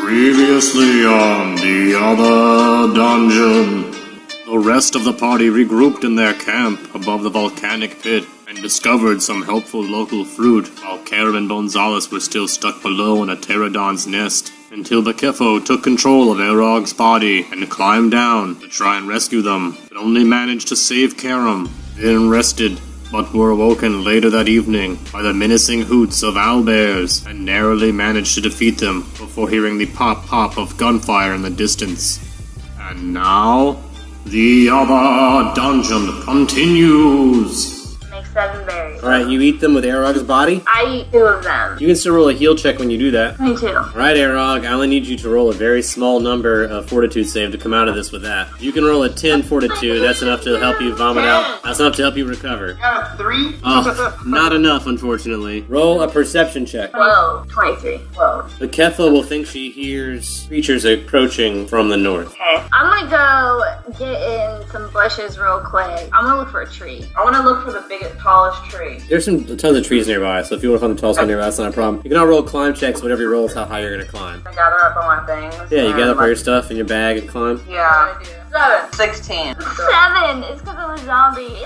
Previously on the other dungeon. The rest of the party regrouped in their camp above the volcanic pit and discovered some helpful local fruit, while Karen and Gonzalez were still stuck below in a pterodon's nest, until Bakefo took control of Erog's body and climbed down to try and rescue them, but only managed to save Karam, then rested, but were awoken later that evening by the menacing hoots of owlbears and narrowly managed to defeat them before hearing the pop-pop of gunfire in the distance. And now, the other dungeon continues. Make 7 berries. Alright, you eat them with Erog's body? I eat 2 of them. You can still roll a heal check when you do that. 22. Alright, Erog, I only need you to roll a very small number of fortitude save to come out of this with that. You can roll a 10 fortitude, that's enough to help you vomit out. That's enough to help you recover. Got a 3? Oh, not enough, unfortunately. Roll a perception check. Whoa. 23. Whoa. Bakefo will think she hears creatures approaching from the north. Okay. I'm gonna go get in some bushes real quick. I'm gonna look for a tree. I want to look for the biggest, tallest tree. There's some tons of trees nearby, so if you want to find the tallest one nearby, that's not a problem. You can all roll climb checks, whatever you roll is how high you're gonna climb. I gather up all my things. Yeah, you gather up all your stuff in your bag and climb. Yeah. 16. 7. It's because I'm a zombie.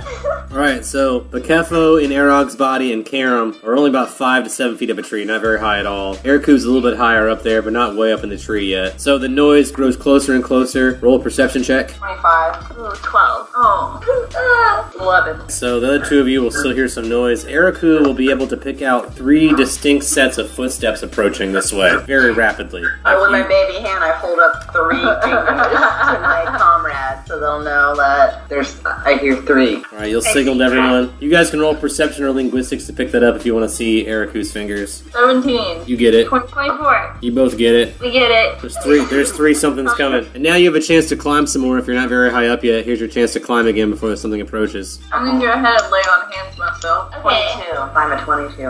Alright, so Bakefo in Erog's body and Karam are only about 5 to 7 feet up a tree, not very high at all. Eriku's a little bit higher up there, but not way up in the tree yet. So the noise grows closer and closer. Roll a perception check. 25. Ooh, 12. Oh. 11. So the other 2 of you will still hear some noise. Eriku will be able to pick out 3 distinct sets of footsteps approaching this way, very rapidly. With my baby hand, I hold up 3 fingers to my comrades, so they'll know that I hear 3. Alright, you'll signal to everyone. You guys can roll perception or linguistics to pick that up if you want to see Eriku's fingers. 17. You get it. 24. You both get it. We get it. There's 3 something's coming. And now you have a chance to climb some more if you're not very high up yet. Here's your chance to climb again before something approaches. I'm gonna go ahead and lay on hands myself. Okay. 22. I'm at 22.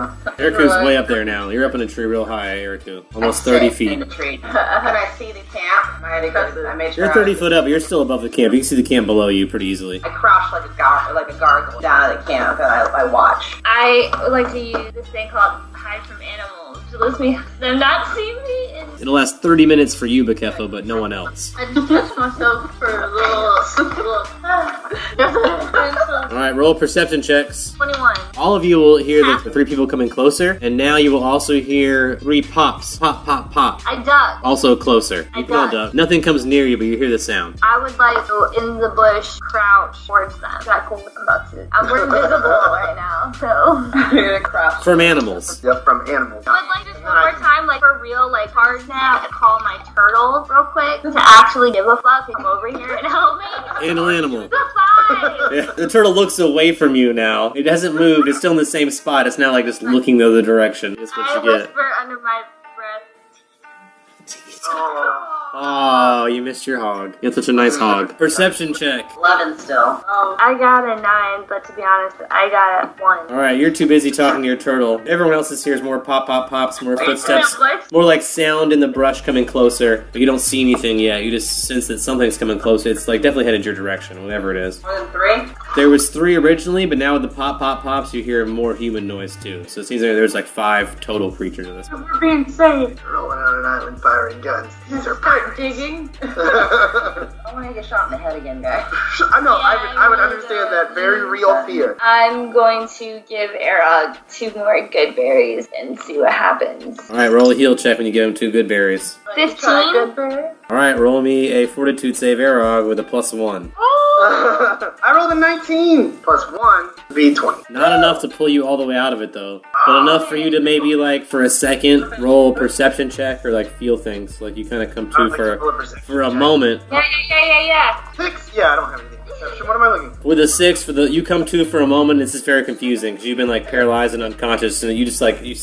Eriku's way up there now. You're up in a tree real high, Eriku. Almost 30 feet. In the tree. Can I see the camp? I made sure You're 30 foot up, but you're still above the camp. You can see the camp below you pretty easily. I crouch like a gargoyle down at the camp, and I watch. I would like to use this thing called hide from animals. It lets me them not see me. And It'll last 30 minutes for you, Bakefo, but no one else. I just touch myself for a little. Alright, roll perception checks. 21. All of you will hear the 3 people coming closer, and now you will also hear 3 pops. Pop, pop, pop. I duck. Also closer. I You can all duck. duck. Nothing comes near you, but you hear the sound. I would like to go in the bush, crouch towards them. Is that cool? I'm about to. We're invisible right now, so. You're gonna crouch. From animals. Yep, from animals. I would like just one more time, like for real, like hard now, and call my turtle real quick to actually give a fuck and come over here and help me. Handle animal. The 5. Yeah, the turtle looks away from you now. It hasn't moved. It's still in the same spot. It's now like just looking the other direction. That's I what you get. whisper under my breath. Oh, you missed your hog. You have such a nice hog. Perception check. 11 still. I got a 9, but to be honest, I got a 1. Alright, you're too busy talking to your turtle. Everyone else hears more pop, pop, pops, more footsteps. More like sound in the brush coming closer. But you don't see anything yet. You just sense that something's coming closer. It's like definitely headed your direction, whatever it is. More than 3? There was 3 originally, but now with the pop, pop, pops, you hear more human noise too. So it seems like there's like 5 total creatures in this. We're being saved. Rolling out an island firing guns. These are Start digging. I want to get shot in the head again, guy. I know, Yeah, I would I understand know. that very real fear. I'm going to give Erog 2 more good berries and see what happens. Alright, roll a heal check when you give him 2 good berries. 15. Alright, roll me a fortitude save Erog with a +1. I rolled a 19 plus 1 be 20. Not enough to pull you all the way out of it though. But enough for you to maybe like for a second roll perception check or like feel things. Like you kind of come to for a moment. Yeah. 6? Yeah, I don't have anything. Perception. What am I looking for? With a 6 for you come to for a moment. It's just very confusing because you've been like paralyzed and unconscious, and you just like you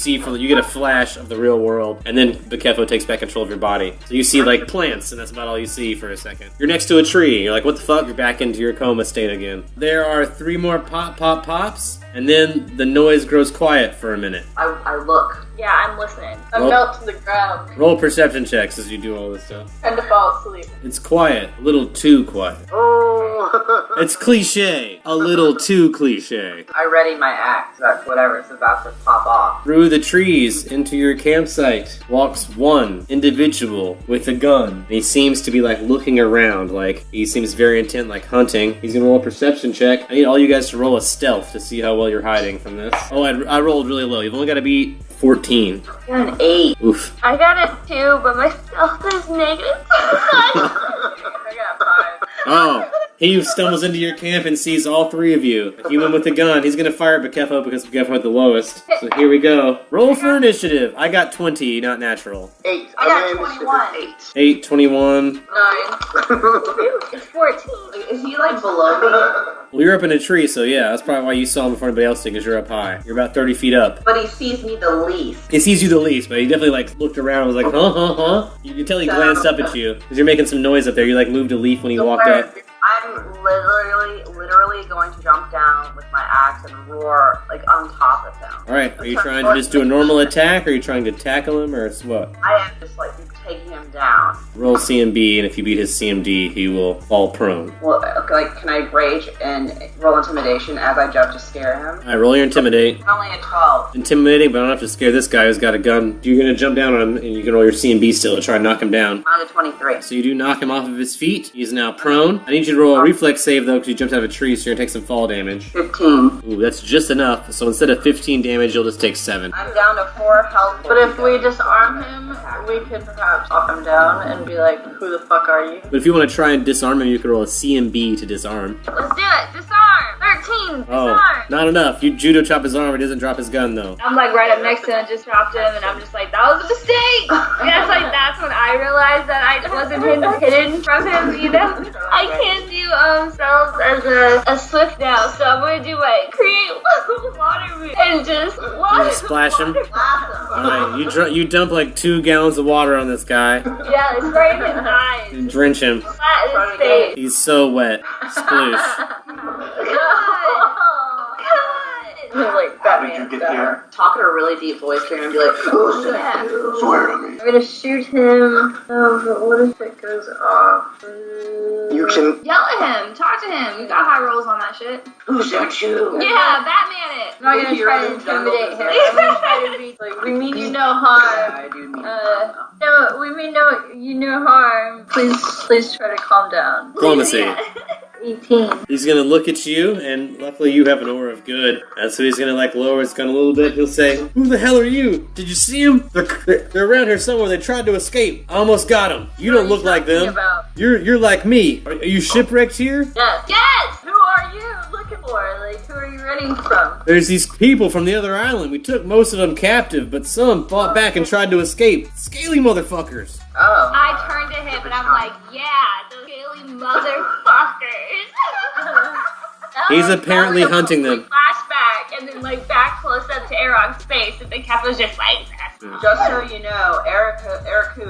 get a flash of the real world, and then Bakefo takes back control of your body. So you see like plants, and that's about all you see for a second. You're next to a tree. You're like, what the fuck? You're back into your coma state again. There are 3 more pops. and then the noise grows quiet for a minute. I look. Yeah, I'm listening. I Roll- melt to the ground Roll perception checks as you do all this stuff. and to fall asleep. It's quiet, a little too quiet. Oh. It's cliche, a little too cliche. I ready my axe. That's whatever's about to pop off. Through the trees into your campsite walks one individual with a gun. He seems to be like looking around, like he seems very intent, like hunting. He's gonna roll a perception check. I need all you guys to roll a stealth to see how well you're hiding from this. Oh, I rolled really low. You've only got to beat 14. I got an 8. Oof. I got it too, but my stealth is negative. I got 5. Oh, he stumbles into your camp and sees all three of you. A human with a gun. He's gonna fire at Bekefo because Bekefo had the lowest. So here we go. Roll for initiative. I got 20, not natural. 8. I got mean, this 21. is 8. 8, 21. 9. It's 14. Is he like below me? Well, you're up in a tree, so yeah, that's probably why you saw him before anybody else did, because you're up high. You're about 30 feet up. But he sees me the least. He sees you the least, but he definitely like looked around and was like, huh? You can tell he glanced up at you, because you're making some noise up there. You like moved a leaf when he walked up. I'm literally going to jump down with my axe and roar like on top of him. Alright, are you trying to just do a normal attack, or are you trying to tackle him, or it's what? I am just like taking him down. Roll CMB, and if you beat his CMD, he will fall prone. Well, like, can I rage and roll intimidation as I jump to scare him? Alright, roll your Intimidate. Only a 12. Intimidating, but I don't have to scare this guy who's got a gun. You're gonna jump down on him, and you can roll your CMB still to try and knock him down. On a 23. So you do knock him off of his feet. He is now prone. I need you to roll a reflex save, though, because you jumped out of a tree, so you're gonna take some fall damage. 15. Ooh, that's just enough. So instead of 15 damage, you'll just take 7. I'm down to 4 health. But if we disarm him, we could perhaps knock him down and be like, who the fuck are you? But if you want to try and disarm him, you can roll a CMB to disarm. Let's do it. Disarm. 13. Disarm. Oh, not enough. You judo chop his arm, he doesn't drop his gun, though. I'm like right up next to him, just dropped him, and I'm just like, that was a mistake. Yes, like that's when I realized that I wasn't hidden from him, you know. I can't do spells as a swift now, so I'm gonna do my create water move and just water. Splash him. Awesome. Alright, you dump like 2 gallons of water on this guy Yeah, it's right in his eyes. and drench him. Flat his face. He's so wet. Sploosh. Like Batman style. Talk in a really deep voice here and be like, Yeah. Swear to me. I'm gonna shoot him. Oh, but what if it goes off? You can. Yell at him. Talk to him. You got high rolls on that shit. who shot you? Yeah, Batman it. I'm not gonna try to intimidate him. I'm gonna try to be Like, we mean you no harm. I do mean No, we mean no harm. Please try to calm down. Diplomacy. 18. He's gonna look at you, and luckily you have an aura of good. And so he's gonna like lower his gun a little bit. He'll say, "Who the hell are you? Did you see him? They're around here somewhere. They tried to escape. I almost got them. You don't look like them. About? You're like me. Are you shipwrecked here? Yes. Yes! Who are you looking for? Like, who are you running from? There's these people from the other island. We took most of them captive, but some fought back and tried to escape. Scaly motherfuckers." Oh. I turned to him and I'm like, yeah, those scaly motherfuckers. He's apparently hunting them. Flashback and then like back close up to Arok's face and the cap was just like, Just so you know, Erica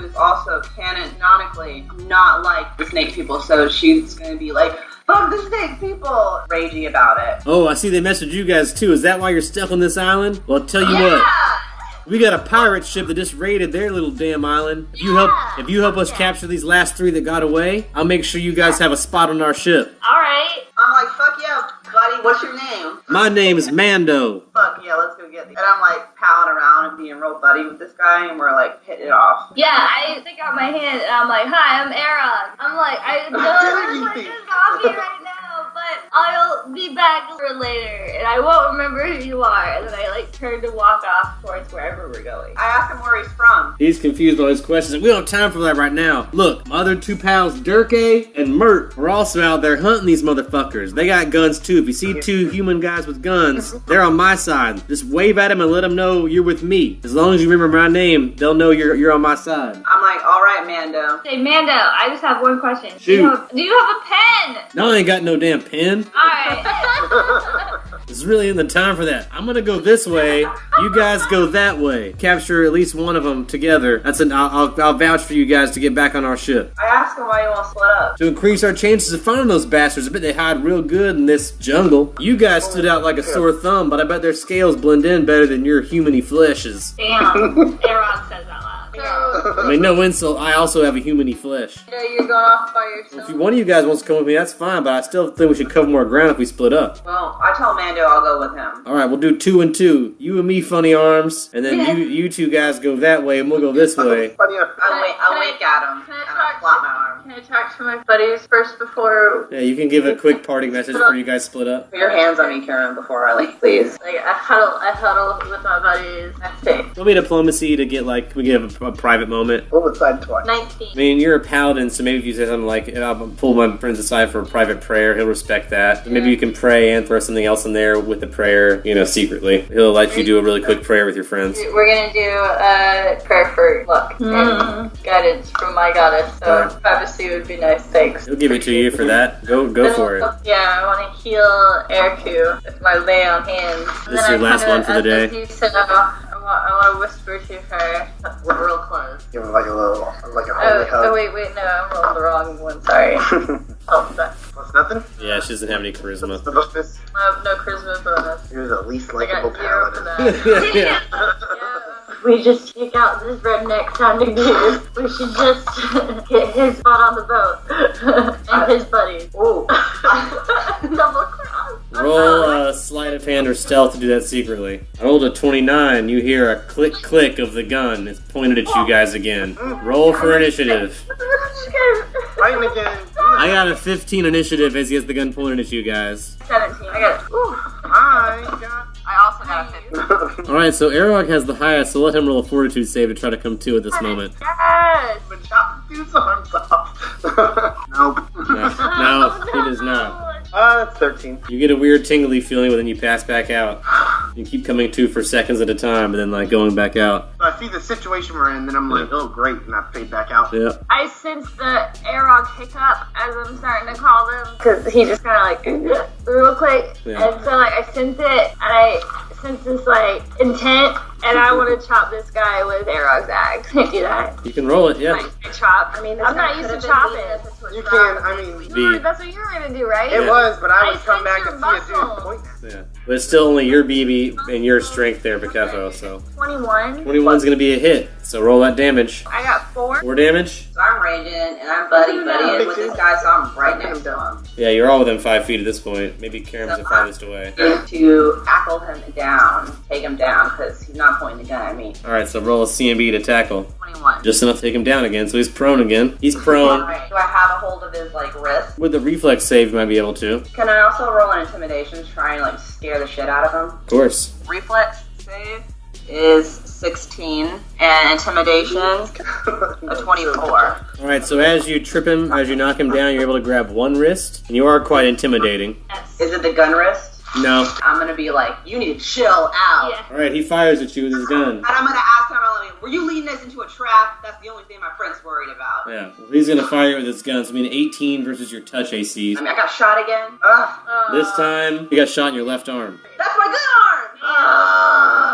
is also canonically not like the snake people, so she's gonna be like, fuck the snake people! Raging about it. Oh, I see they messaged you guys too. Is that why you're stuck on this island? Well, I'll tell you what. We got a pirate ship that just raided their little damn island. If you help us capture these last 3 that got away, I'll make sure you guys have a spot on our ship. alright. I'm like, fuck yeah, buddy, what's your name? My name is Mando. Fuck yeah, let's go get these. And I'm like palling around and being real buddy with this guy, and we're like hitting it off. Yeah, I stick out my hand and I'm like, hi, I'm Arok. I'm like, I don't look like a zombie right now, but I'll be back later and I won't remember who you are. And then I like turn to walk off towards wherever we're going. I asked him where he's from. He's confused by his questions. We don't have time for that right now. Look, my other 2 pals, Durkay and Mert, we're also out there hunting these motherfuckers. They got guns too. If you see 2 human guys with guns, they're on my side. Just wave at them and let them know you're with me. As long as you remember my name, they'll know you're on my side. I'm like, alright, Mando. Say, Mando, I just have one question. Shoot. Do you have a pen? No, I ain't got no damn pen. Alright. This really isn't the time for that. I'm gonna go this way. You guys go that way. Capture at least one of them together. I'll vouch for you guys to get back on our ship. I asked him why you want to split up. To increase our chances of finding those bastards, I bet they hide real good in this jungle. You guys stood out like a sore thumb, but I bet their scales blend in better than your humany fleshes. Damn. Aaron says that loud. So, I mean, no insult, I also have a humany flesh. you're going off by yourself. If one of you guys wants to come with me, that's fine, but I still think we should cover more ground if we split up. Well, I tell Mando I'll go with him. Alright, we'll do 2 and 2. You and me, funny arms, and then you two guys go that way, and we'll go this way. Funny. I'll wink at him, Can I and I'll flop my arm. Can I talk to my buddies first before? Yeah, you can give a quick parting message before you guys split up. Put your hands on me, Karen, before I leave, please. Like I huddle with my buddies. Next day. There'll be diplomacy to get, like, we get a private moment. Pull aside twice. 19. I mean, you're a paladin, so maybe if you say something like, I'll pull my friends aside for a private prayer, he'll respect that. So maybe you can pray and throw something else in there with the prayer, secretly. He'll let you do a really quick prayer with your friends. We're gonna do a prayer for luck and guidance from my goddess. So privacy would be nice. Thanks. He'll give it to you for that. Go for it. Yeah, I want to heal Eriku with my lay on hands. This is your last one for the day. As you said, I want to whisper to her. We're real close. Give him like a holy hug. Wait, no, I'm rolling the wrong one. Sorry. Oh, that. What's nothing? Yeah, she doesn't have any charisma. The bonus. No charisma bonus. You're the least I got likable 0 for paladin. that. Yeah. We just take out this redneck sounding dude. We should just hit his spot on the boat. And his buddies. Ooh. Double cross. Roll a sleight of hand or stealth to do that secretly. I rolled a 29. You hear a click of the gun. It's pointed at you guys again. Roll for initiative. Fighting again. I got a 15 initiative as he has the gun pointed at you guys. 17. I got it. I also got a 50. Alright, so Arog has the highest, so let him roll a fortitude save to try to come to at this moment. Yes! But chop the dude's arms off. Nope. No, he does not. That's 13. You get a weird tingly feeling, but then you pass back out. You keep coming to for seconds at a time, and then going back out. So I see the situation we're in, then I'm like, oh great, and I fade back out. Yeah. I sense the Arog hiccup as I'm starting to call them because he just kind of like real quick, Yeah. and so I sense it, and I sense this intent, and I want to chop this guy with Arog's axe. Can I do that? You can roll it, yeah. I chop. I mean, I'm not used to chopping. You can, I mean, That's what you were gonna do, right? it Yeah. was, but I would I come sense back your and see a dude muscle. point. Yeah. But it's still only your BB and your strength there, Bakefo, so. 21. 21's gonna be a hit, so roll that damage. I got 4. 4 damage? So I'm raging, and I'm buddy-buddying with this guy, so I'm right next to him. Yeah, you're all within 5 feet at this point. Maybe Karen's the farthest away. To tackle him down, take him down, because he's not pointing the gun at me. Alright, so roll a CMB to tackle. 21. Just enough to take him down again, so he's prone again. He's prone. Alright, do I have a hold of his, wrist? With the reflex save, you might be able to. Can I also roll an intimidation to try and, scare the shit out of him? Of course. Reflex save is 16, and intimidation a 24. Alright, so as you trip him, as you knock him down, you're able to grab one wrist, and you are quite intimidating. Is it the gun wrist? No. I'm gonna be like, you need to chill out. Yeah. Alright, he fires at you with his gun. And I'm gonna ask him, were you leading us into a trap? That's the only thing my friend's worried about. Yeah, well, he's gonna fire with his gun, so I mean 18 versus your touch AC. I got shot again. Ugh. This time, you got shot in your left arm. That's my good arm!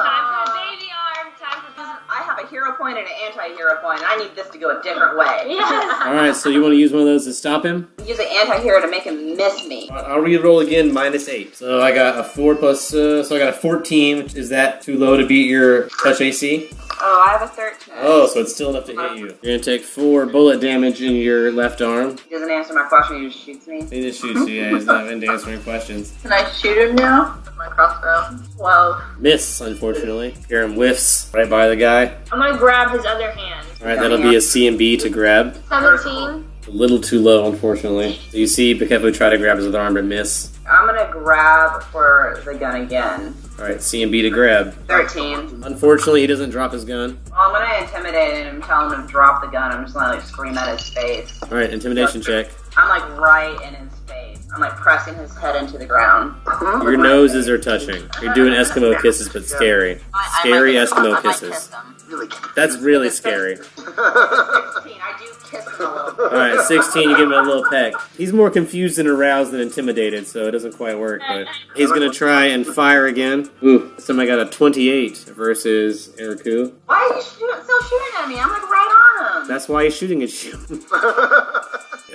Time for a baby arm. Time for I have a hero point and an anti-hero point, and I need this to go a different way. Yes. Alright, so you want to use one of those to stop him? Use an anti-hero to make him miss me. I'll re-roll again, -8. So I got a 4 plus, so I got a 14. Is that too low to beat your touch AC? Oh, I have a 13. Oh, so it's still enough to hit you. You're gonna take 4 bullet damage in your left arm. He doesn't answer my question, he just shoots me. He just shoots you, yeah, he's not into answering questions. Can I shoot him now? With my crossbow. 12. Miss, unfortunately. Garen whiffs right by the guy. I'm gonna grab his other hand. Alright, that'll be a CMB to grab. 17. A little too low, unfortunately. So you see Bakefo try to grab his other arm but miss. I'm gonna grab for the gun again. Alright, CMB to grab. 13. Unfortunately, he doesn't drop his gun. Well, I'm gonna intimidate him and tell him to drop the gun. I'm just gonna scream at his face. Alright, intimidation check. I'm right in his face. I'm pressing his head into the ground. Your noses are touching. You're doing Eskimo kisses, but scary. Scary Eskimo kisses. Kiss them. Really? That's really scary. 16. I do kiss him a little bit. Alright, 16, you give him a little peck. He's more confused and aroused than intimidated, so it doesn't quite work, but he's gonna try and fire again. Ooh, this time I got a 28 versus Eriku. Why are you still shooting at me? I'm like right on him. That's why he's shooting at you.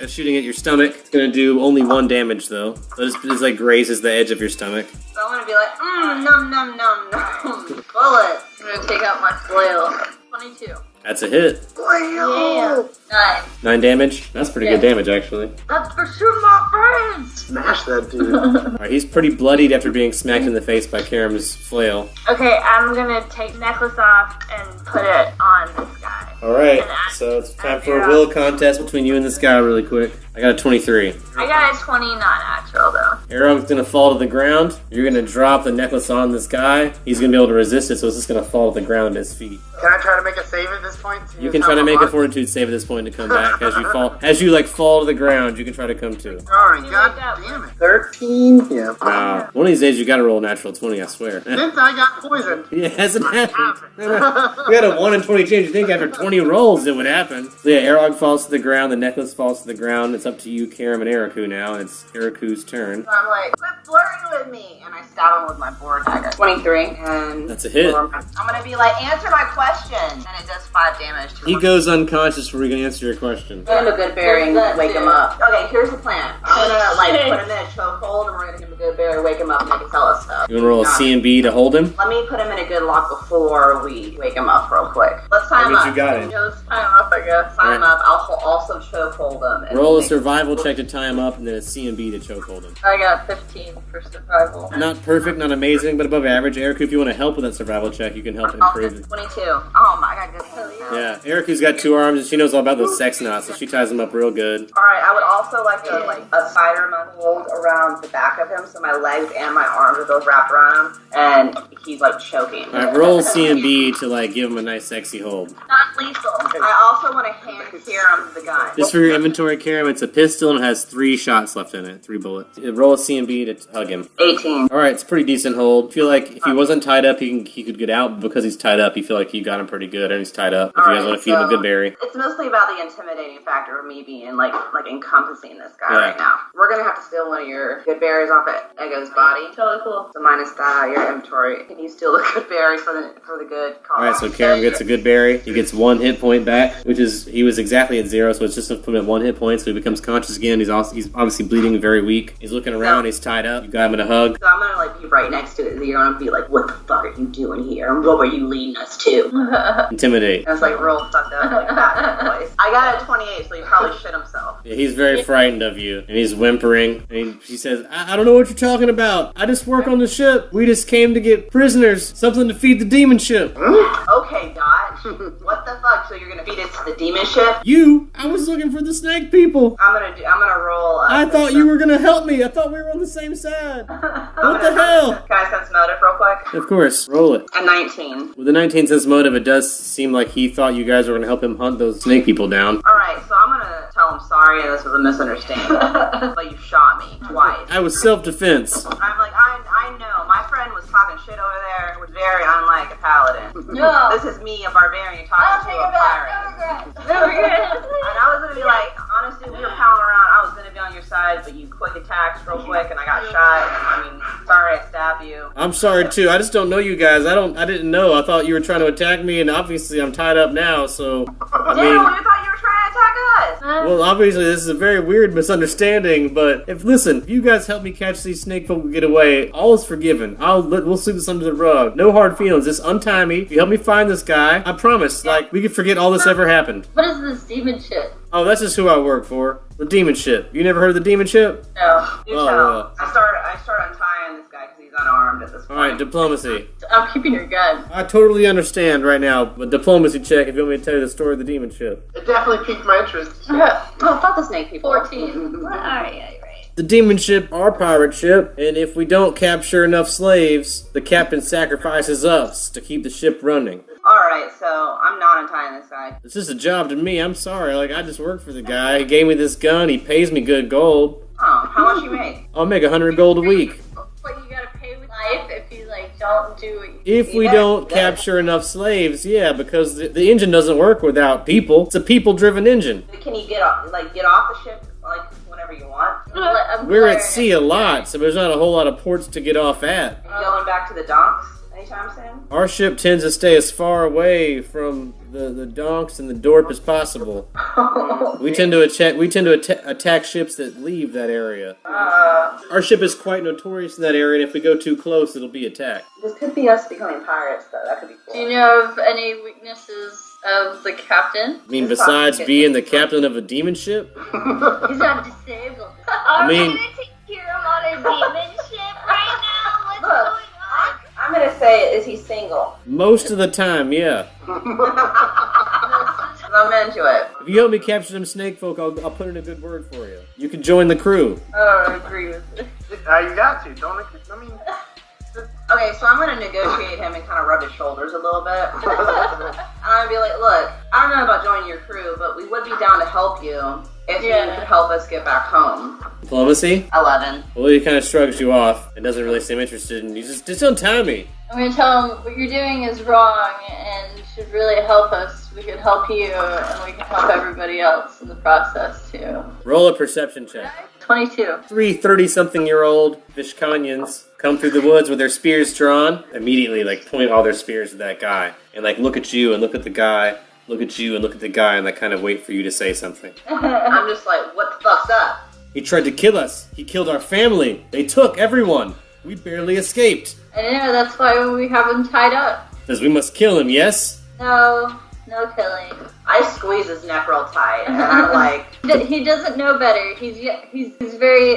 Shooting at your stomach. It's gonna do only 1 damage though. So it just like grazes the edge of your stomach. So I'm gonna be like, num num num num. Bullet. I'm gonna take out my flail. 22. That's a hit. Yeah. 9. 9 damage. That's pretty good damage actually. That's for sure, my friends. Smash that dude. Alright, he's pretty bloodied after being smacked in the face by Karam's flail. Okay, I'm gonna take necklace off and put it on this guy. Alright, so it's time for a will contest between you and this guy really quick. I got a 23. I got a 20 non-actual though. Arrow's gonna fall to the ground. You're gonna drop the necklace on this guy. He's gonna be able to resist it, so it's just gonna fall to the ground at his feet. Can I try to make a save at this point? You can try to make a fortitude save at this point to come back as you fall. As you like fall to the ground, you can try to come to. Sorry, god damn it. 13? Yeah. Wow. One of these days you gotta roll a natural 20, I swear. Since I got poisoned. Yeah, it hasn't happened. We had a 1 in 20 change. You think after 20 rolls it would happen. So yeah, Arog falls to the ground, the necklace falls to the ground. It's up to you, Karam and Eriku now, and it's Eriku's turn. So I'm like, quit flirting with me, and I stab him with my boar dagger. 23, and That's a hit. I'm gonna be like, answer my question, and it does 5 damage. To He him. goes unconscious before he can answer your question. Give him a good berry and That wake too. him up. Okay, here's the plan. I'm gonna like put him in a chokehold, and we're gonna give him a good berry, wake him up, and he can tell us stuff. You wanna roll a C and B to hold him? Let me put him in a good lock before we wake him up real quick. Let's tie That him means up. you got it. Yeah, let's tie him up, I guess. Tie him up. I'll also chokehold him. and Roll a make- survival check to tie him up, and then a C and B to choke hold him. I got 15 for survival. Not perfect, not amazing, but above average. Eriku, if you want to help with that survival check, you can help improve it. 22. Oh my, I got good hands. Yeah, Eriku's got 2 arms, and she knows all about those sex knots, so she ties him up real good. Alright, I would also like to a Spider-Man hold around the back of him so my legs and my arms are both wrapped around him and he's like choking. Alright, roll C and B to like give him a nice sexy hold. Not lethal. I also want to hand Karam the gun. Just for your inventory, Karam, it's a pistol and it has 3 shots left in it, 3 bullets. Roll a C and B to hug him. 18. Alright, it's a pretty decent hold. I feel like if he wasn't tied up, he could get out, but because he's tied up, you feel like you got him pretty good, and he's tied up. If you guys want to feed him a good berry. It's mostly about the intimidating factor of me being like encompassing this guy Yeah. right now. We're gonna have to steal one of your good berries off of Eggo's body. Totally cool. So minus your inventory. Can you steal the good berry for the good cause? Alright, so Karam gets a good berry. He gets 1 hit point back, which is, he was exactly at 0, so it's just to put him at 1 hit point, so he becomes conscious again. He's obviously bleeding, very weak. He's looking around, he's tied up. You got him in a hug. So I'm gonna like be right next to it. And you're gonna be like, "What the fuck are you doing here? And what were you leading us to?" Intimidate. And it's like real fucked up like that voice. I got a 28, so he probably shit himself. Yeah, he's very frightened of you, and he's whimpering. And he says, I don't know what you're talking about. I just work on the ship. We just came to get prisoners, something to feed the demon ship. Okay, Dot. What the fuck? So you're gonna feed it to the demon ship? You? I was looking for the snake people. I'm gonna roll. I thought you were gonna help me. I thought we were on the same side. What the hell? Can I sense motive real quick? Of course, roll it. A 19. With the 19 sense motive, it does seem like he thought you guys were gonna help him hunt those snake people down. Alright, so I'm gonna tell him sorry and this was a misunderstanding. But you shot me twice. I was self-defense. I'm like, I know. My friend was talking shit over there. It was very unlike a paladin. No. This is me, a barbarian, talking to a pirate. And I was gonna be like, honestly, we were palling around. I was gonna be on your side, but you quick attacked real quick, and I got shot. I mean, sorry, I stabbed you. I'm sorry too. I just don't know you guys. I didn't know. I thought you were trying to attack me, and obviously I'm tied up now. So I Damn, mean, you thought you were trying to attack us. well, obviously this is a very weird misunderstanding. But if you guys help me catch these snake folk and get away, all is forgiven. We'll sweep this under the rug. No hard feelings. Just untie me. If you help me find this guy, I promise. Like we can forget all this ever happened. What is this demon shit? Oh, that's just who I work for. The demon ship. You never heard of the demon ship? No. You Oh, tell. well. I start untying this guy because he's unarmed at this point. Alright, diplomacy. I'm keeping your gun. I totally understand right now, but diplomacy check if you want me to tell you the story of the demon ship. It definitely piqued my interest. Oh, fuck the snake people. 14. Alright. The demon ship, our pirate ship, and if we don't capture enough slaves, the captain sacrifices us to keep the ship running. Alright, so I'm not untying this guy. It's just a job to me, I'm sorry, like I just work for the guy, he gave me this gun, he pays me good gold. Oh, how much you make? I'll make 100 gold a week. But you gotta pay with life if you like don't don't do what you If we don't capture enough slaves, yeah, because the engine doesn't work without people. It's a people-driven engine. Can you get off the ship like whenever you want? We're at sea a lot, so there's not a whole lot of ports to get off at. Are you going back to the docks anytime soon? Our ship tends to stay as far away from the docks and the dorp as possible. We tend to attack ships that leave that area. Our ship is quite notorious in that area, and if we go too close, it'll be attacked. This could be us becoming pirates, though. That could be cool. Do you know of any weaknesses of the captain? I mean, besides being the captain of a demon ship? He's not disabled. Are we mean- gonna take care of him on a demon ship right now? What's Look, going on? I'm gonna say, is he single? Most of the time, yeah. I'm into it. If you help me capture them snake folk, I'll put in a good word for you. You can join the crew. I agree with it. You got to, don't I mean... Okay, so I'm gonna negotiate him and kind of rub his shoulders a little bit. And I'm gonna be like, look, I don't know about joining your crew, but we would be down to help you if you could help us get back home. Diplomacy? 11. Well, he kind of shrugs you off and doesn't really seem interested, and you just don't tell me. I'm gonna tell him what you're doing is wrong and you should really help us. We can help you and we can help everybody else in the process too. Roll a perception check. 22. 3 30-something-year-old Vishkanyans come through the woods with their spears drawn, immediately, point all their spears at that guy, and, look at you and look at the guy, look at you and look at the guy, and, kind of wait for you to say something. I'm just like, what the fuck's up? He tried to kill us. He killed our family. They took everyone. We barely escaped. I know, that's why we have him tied up. Says we must kill him, yes? No killing. I squeeze his neck real tight, and I'm like... He doesn't know better. He's very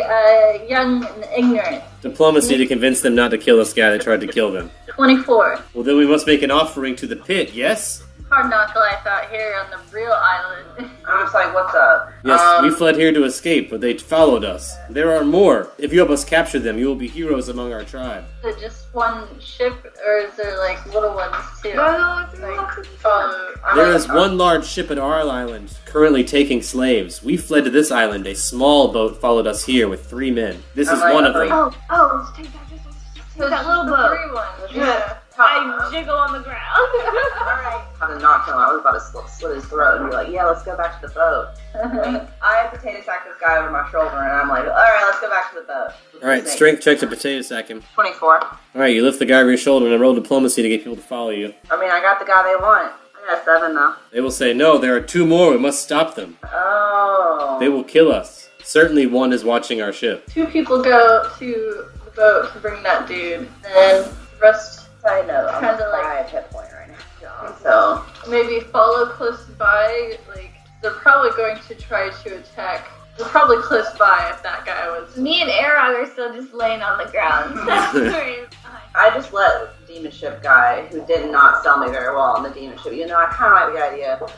young and ignorant. Diplomacy to convince them not to kill this guy that tried to kill them. 24. Well, then we must make an offering to the pit, yes? Hard knock life out here on the real island. I'm just like, what's up? Yes, we fled here to escape, but they followed us. There are more. If you help us capture them, you will be heroes among our tribe. Is it just one ship, or is there little ones too? There is one large ship at our island, currently taking slaves. We fled to this island. A small boat followed us here with 3 men. This is one of them. Let's take that. Let's take that little boat. 3 ones. Yeah. I jiggle on the ground. Alright. I was not killing him. I was about to slit his throat and be like, yeah, let's go back to the boat. I potato sack this guy over my shoulder and I'm like, alright, let's go back to the boat. Alright, strength check to potato sack him. 24. Alright, you lift the guy over your shoulder and roll diplomacy to get people to follow you. I mean, I got the guy they want. I got 7 though. They will say, no, there are 2 more. We must stop them. Oh. They will kill us. Certainly one is watching our ship. 2 people go to the boat to bring that dude, and the rest I know. I'm Kinda a like- 5 hit point right now. So. maybe follow close by. They're probably going to try to attack. They're probably close by if that guy was. Me and Arog are still just laying on the ground. I just let the demon ship guy, who did not sell me very well on the demon ship, I kind of like the idea, but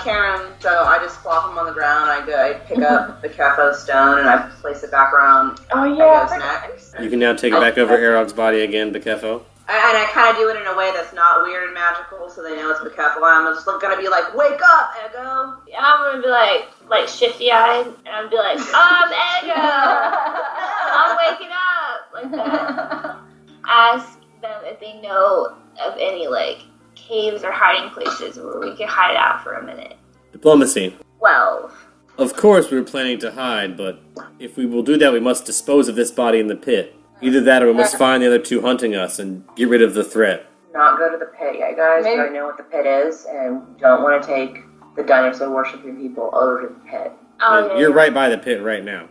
carry him, so I just flop him on the ground, I pick up the Kefo stone, and I place it back around Ego's neck. You can now take it back over Arog's body again, Bekefo. And I kind of do it in a way that's not weird and magical, so they know it's Bekefo. I'm just gonna be like, wake up, Ego! Yeah, I'm gonna be like shifty-eyed, and I'm gonna be like, Ego! I'm waking up! Like that. Ask them if they know of any, caves or hiding places where we could hide out for a minute. Diplomacy. 12. Of course we were planning to hide, but if we will do that, we must dispose of this body in the pit. Either that or we must find the other 2 hunting us and get rid of the threat. Not go to the pit yet, guys. Maybe- I know what the pit is, and don't want to take the dinosaur worshiping people over to the pit. Oh, yeah. You're right by the pit right now.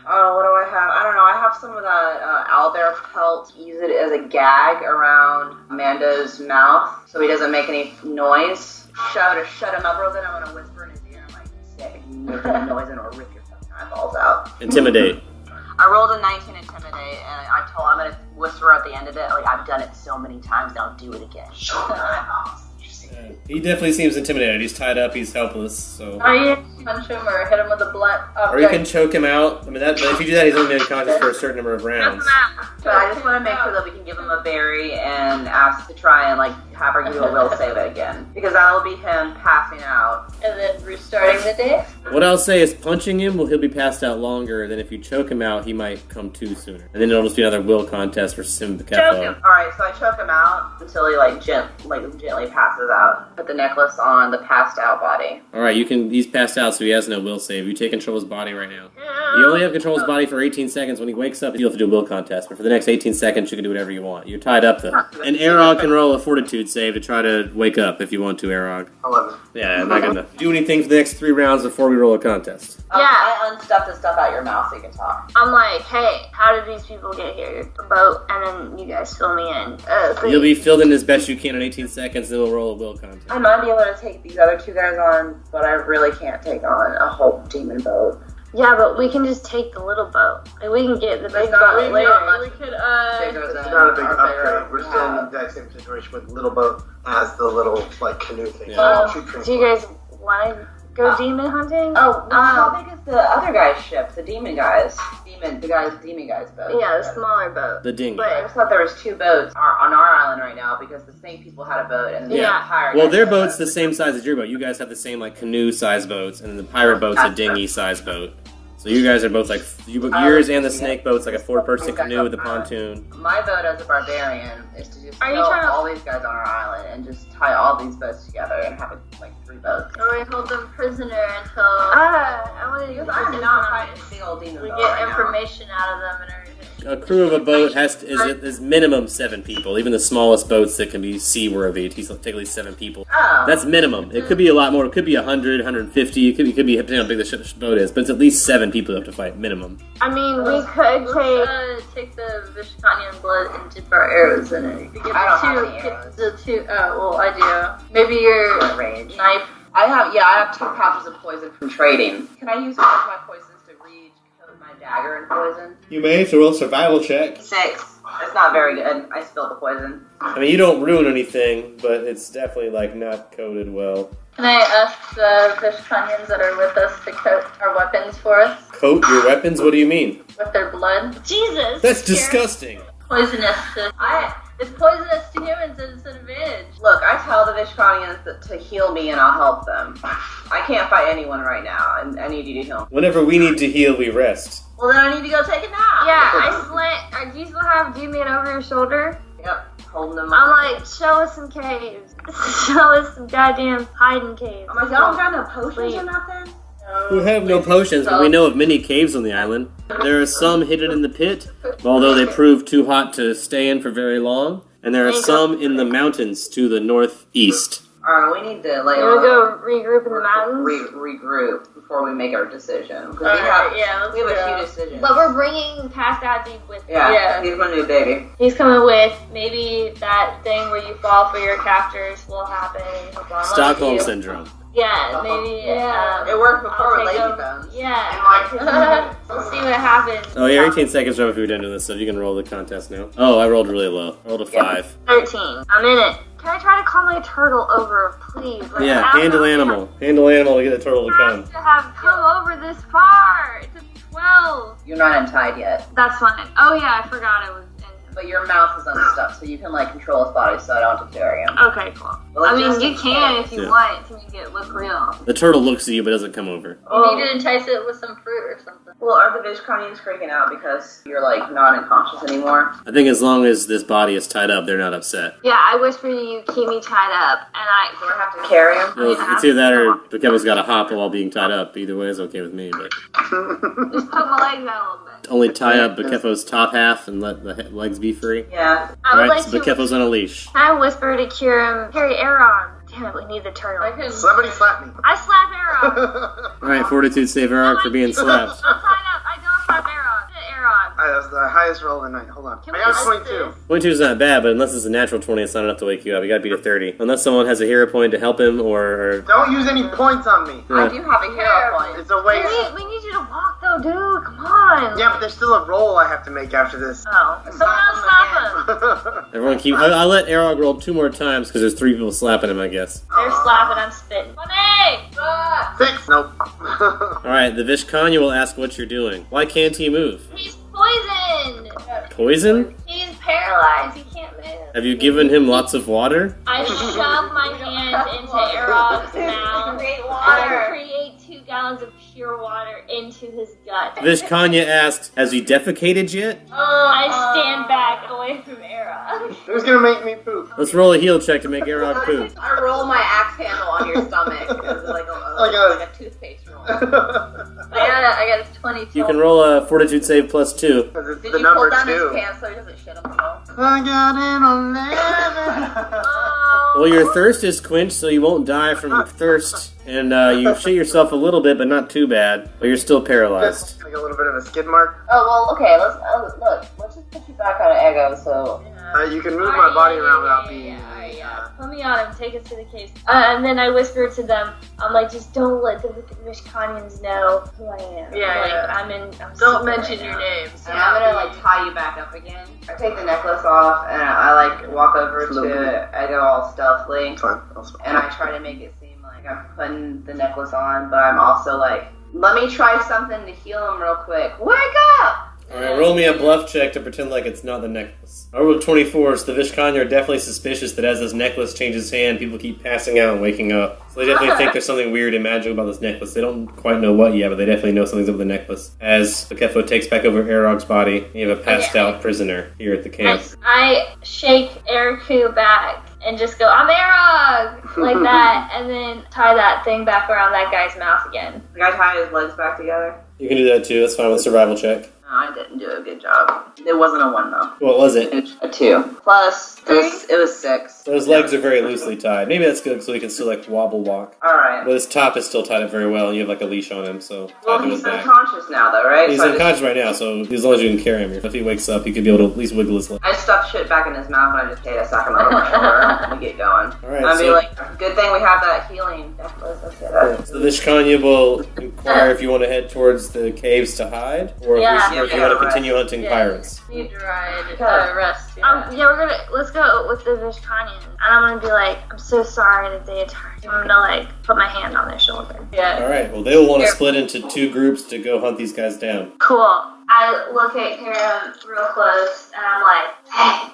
Oh, what do I have? I don't know. I have some of that owlbear pelt. Use it as a gag around Amanda's mouth so he doesn't make any noise. Shut him up real good. I'm going to whisper in his ear. I'm like, sick. If you make any noise, and I'll rip your fucking eyeballs out. Intimidate. I rolled a 19 intimidate, and I'm going to whisper at the end of it. I've done it so many times, now do it again. Show my eyeballs. He definitely seems intimidated. He's tied up, he's helpless, so... Are you punch him or hit him with a blunt object. Or you can choke him out. I mean, if you do that, he's only unconscious for a certain number of rounds. But I just want to make sure that we can give him a berry and ask to try and like have her do a will save it again, because that'll be him passing out. And then restarting the day. What I'll say is punching him, well, he'll be passed out longer. Then if you choke him out, he might come to sooner. And then it'll just be another will contest for Sim Choke Kefo. him. All right, so I choke him out until he gently passes out. Put the necklace on the passed out body. All right, he's passed out, so he has no will save. You take control of his body right now. You only have control of his body for 18 seconds. When he wakes up, you'll have to do a will contest. But for the next 18 seconds, you can do whatever you want. You're tied up, though. And Arog can roll a fortitude save to try to wake up if you want to, Arog. 11. Yeah, I'm not gonna do anything for the next 3 rounds before we roll a contest. Yeah. I unstuff the stuff out your mouth so you can talk. I'm like, hey, how did these people get here? A boat, and then you guys fill me in. You'll be filled in as best you can in 18 seconds, then we'll roll a will contest. I might be able to take these other 2 guys on, but I really can't take on a whole demon boat. Yeah, but we can just take the little boat. Like, we can get the big not- boat we later. not We could, Bigger than It's not a big our upgrade. bear. We're still in the exact same situation with little boat as the little like canoe thing. Yeah. do you guys want to go demon hunting? How big is the other guy's ship? The demon guys. The demon guys boat. Yeah, the smaller boat. The dinghy. But I just thought there was 2 boats on our island right now because the snake people had a boat and the Yeah. pirate Well, guys their had a boat's the same size as your boat. You guys have the same like canoe-sized boats, and then the pirate boat's a dinghy-sized boat. So you guys are both like yours and the snake boat's like a 4-person canoe with a pontoon. My boat as a barbarian is to just Are you kill trying to- all these guys on our island and just tie all these boats together and have like 3 boats. Or we hold them prisoner until I want to use I'm not fighting a big old demon we boat get right now. information out of them and everything. A crew of a boat is minimum 7 people. Even the smallest boats that can be seaworthy, take at least 7 people. Oh. That's minimum. It could be a lot more. It could be 100, 150. It could be depending on how big the boat is. But it's at least 7 people you have to fight minimum. I mean, we could take the Vishkanian blood and dip our arrows in it. To get I don't have the any two, arrows. the 2. Oh, well, I do. Maybe your Rage. knife. I have 2 pouches of poison from trading. Can I use one of my poisons to coat my dagger in poison? You may have to roll a survival check. 6. It's not very good. I spilled the poison. I mean, you don't ruin anything, but it's definitely like not coated well. Can I ask the Vishkanians that are with us to coat our weapons for us Coat your weapons? What do you mean? with their blood? Jesus! That's disgusting. Poisonous to... It's poisonous to humans and it's an advantage. Look, I tell the Vishkanians to heal me and I'll help them. I can't fight anyone right now, and I need you to heal me. Whenever we need to heal, we rest. Well, then I need to go take a nap. Yeah, I slant... Do you still have D-Man over your shoulder? Yep, holding them I'm up. like, show us some caves. Show us some goddamn hiding caves. I'm like, y'all don't got no potions or nothing? We have no potions, but we know of many caves on the island. There are some hidden in the pit, although they prove too hot to stay in for very long. And there are some in the mountains to the northeast. Alright, we need to You wanna go regroup in the mountains? regroup before we make our decision. Because Alright, we yeah, have let's a go. few decisions. But we're bringing Past Deep with Yeah, he's my new baby. He's coming with. Maybe that thing where you fall for your captors will happen. He'll bond Stockholm with you. Syndrome. Yeah, maybe. It worked before I'll with take Lazy him. Bones. Yeah. We'll see what happens. Oh, yeah, 18 seconds right before we're done doing this stuff. You can roll the contest now. Oh, I rolled really low. I rolled a 5. 13. I'm in it. Can I try to call my turtle over, please? Like, Yeah, I don't handle know. animal. Handle animal to get the turtle to It come. has to have come over this far. It's a 12. You're not untied yet, That's fine. Oh yeah, I forgot it was in him. but your mouth is unstuffed, so you can like control his body, so I don't have to carry him. Okay, cool. Well, I mean, just you in can case. if you Yeah. want to make it look real. The turtle looks at you but doesn't come over. You need to entice it with some fruit or something. Well, are the Vishkanians freaking out because you're like not unconscious anymore? I think as long as this body is tied up, they're not upset. Yeah, I whisper you keep me tied up, and Do I have to carry him? Well, it's either that or Kevin's got to hop while being tied up. Either way is okay with me, but just poke my legs out a little bit. only tie up Bakefo's top half and let the legs be free. Yeah. I would Alright, like so to. Bakefo's on a leash. Can I whisper to cure him? Carry Aaron. Damn it, we need the turtle. Somebody slap me. I slap Aaron. Alright, fortitude save Erog for being slapped. I'm tied up. I don't slap Aaron. Hit Aaron. That was the highest roll of the night. Hold on. Can I we got just 22. 22 is not bad, but unless it's a natural 20, it's not enough to wake you up. You gotta beat a 30. Unless someone has a hero point to help him, or Don't use any points on me. I do have a hero point. It's a waste. We need you to walk though, dude. Come on. Yeah, but there's still a roll I have to make after this. Oh. Someone else slap him. everyone keep. I'll let Erog roll 2 more times because there's 3 people slapping him, I guess. They're slapping. I'm spitting. Money. Fix. Nope. Alright, the Vishkanya will ask what you're doing. Why can't he move? He's poisoned. Poison? He's paralyzed. He can't move. Have you given him lots of water? I shove my hand into Arog's mouth and create 2 gallons of pure water into his gut. Vishkanya asks, has he defecated yet? I stand back away from Arog. Who's gonna make me poop? Let's roll a heal check to make Arog poop. I roll my axe handle on your stomach. It's like a toothpaste roll. I got a 22. You can roll a fortitude save plus 2. Because it's Did the you pull number down 2. his pants so he doesn't shit himself? I got an 11. Well, your thirst is quenched, so you won't die from thirst. And you shit yourself a little bit, but not too bad. But you're still paralyzed. Like a little bit of a skid mark. Oh, well, okay, let's just put you back on Ego, so... You can move my body around without being... Put me on him, take us to the case. And then I whisper to them, I'm like, just don't let the Vishkanyans know who I am. I'm Don't mention your names. And I'm gonna, like, tie you back up again. I take the necklace off, and I, like, walk over Slowly. to Ego all stealthily. It's fine. I'll stop. And I try to make it seem like I'm putting the necklace on, but I'm also like, let me try something to heal him real quick. Wake up! Alright, roll me a bluff check to pretend like it's not the necklace. I rolled 24, so the Vishkanya are definitely suspicious that as this necklace changes hand, people keep passing out and waking up. So they definitely think there's something weird and magical about this necklace. They don't quite know what yet, but they definitely know something's up with the necklace. As Bekefo takes back over Arog's body, you have a passed out prisoner here at the camp. I shake Eriku back and just go, I'm Arog! Like that, and then tie that thing back around that guy's mouth again. The guy tied his legs back together. You can do that too, that's fine with a survival check. No, I didn't do a good job. It wasn't a 1, though. What was it? A 2. Plus, it was 6. So his legs are very loosely tied. Maybe that's good so he can still like wobble walk. Alright. But his top is still tied up very well, and you have like a leash on him, so Well, tied to he's his back. unconscious now, though, right? He's So I just- unconscious right now, so as long as you can carry him, if he wakes up, he could be able to at least wiggle his leg. I stuffed shit back in his mouth and I just paid a sack him over my shoulder and we get going. Alright, I'd be so- like, good thing we have that healing necklace. Let's get it. So the Vishkanya will inquire if you want to head towards the caves to hide, or Yeah. if you want to continue hunting pirates. Need to ride rest. Let's go with the Vishkanyans. And I'm gonna be like, I'm so sorry that they attacked you. I'm gonna like put my hand on their shoulder. Yeah. Alright, well they will want to split into 2 groups to go hunt these guys down. Cool. I look at Karen real close and I'm like, hey,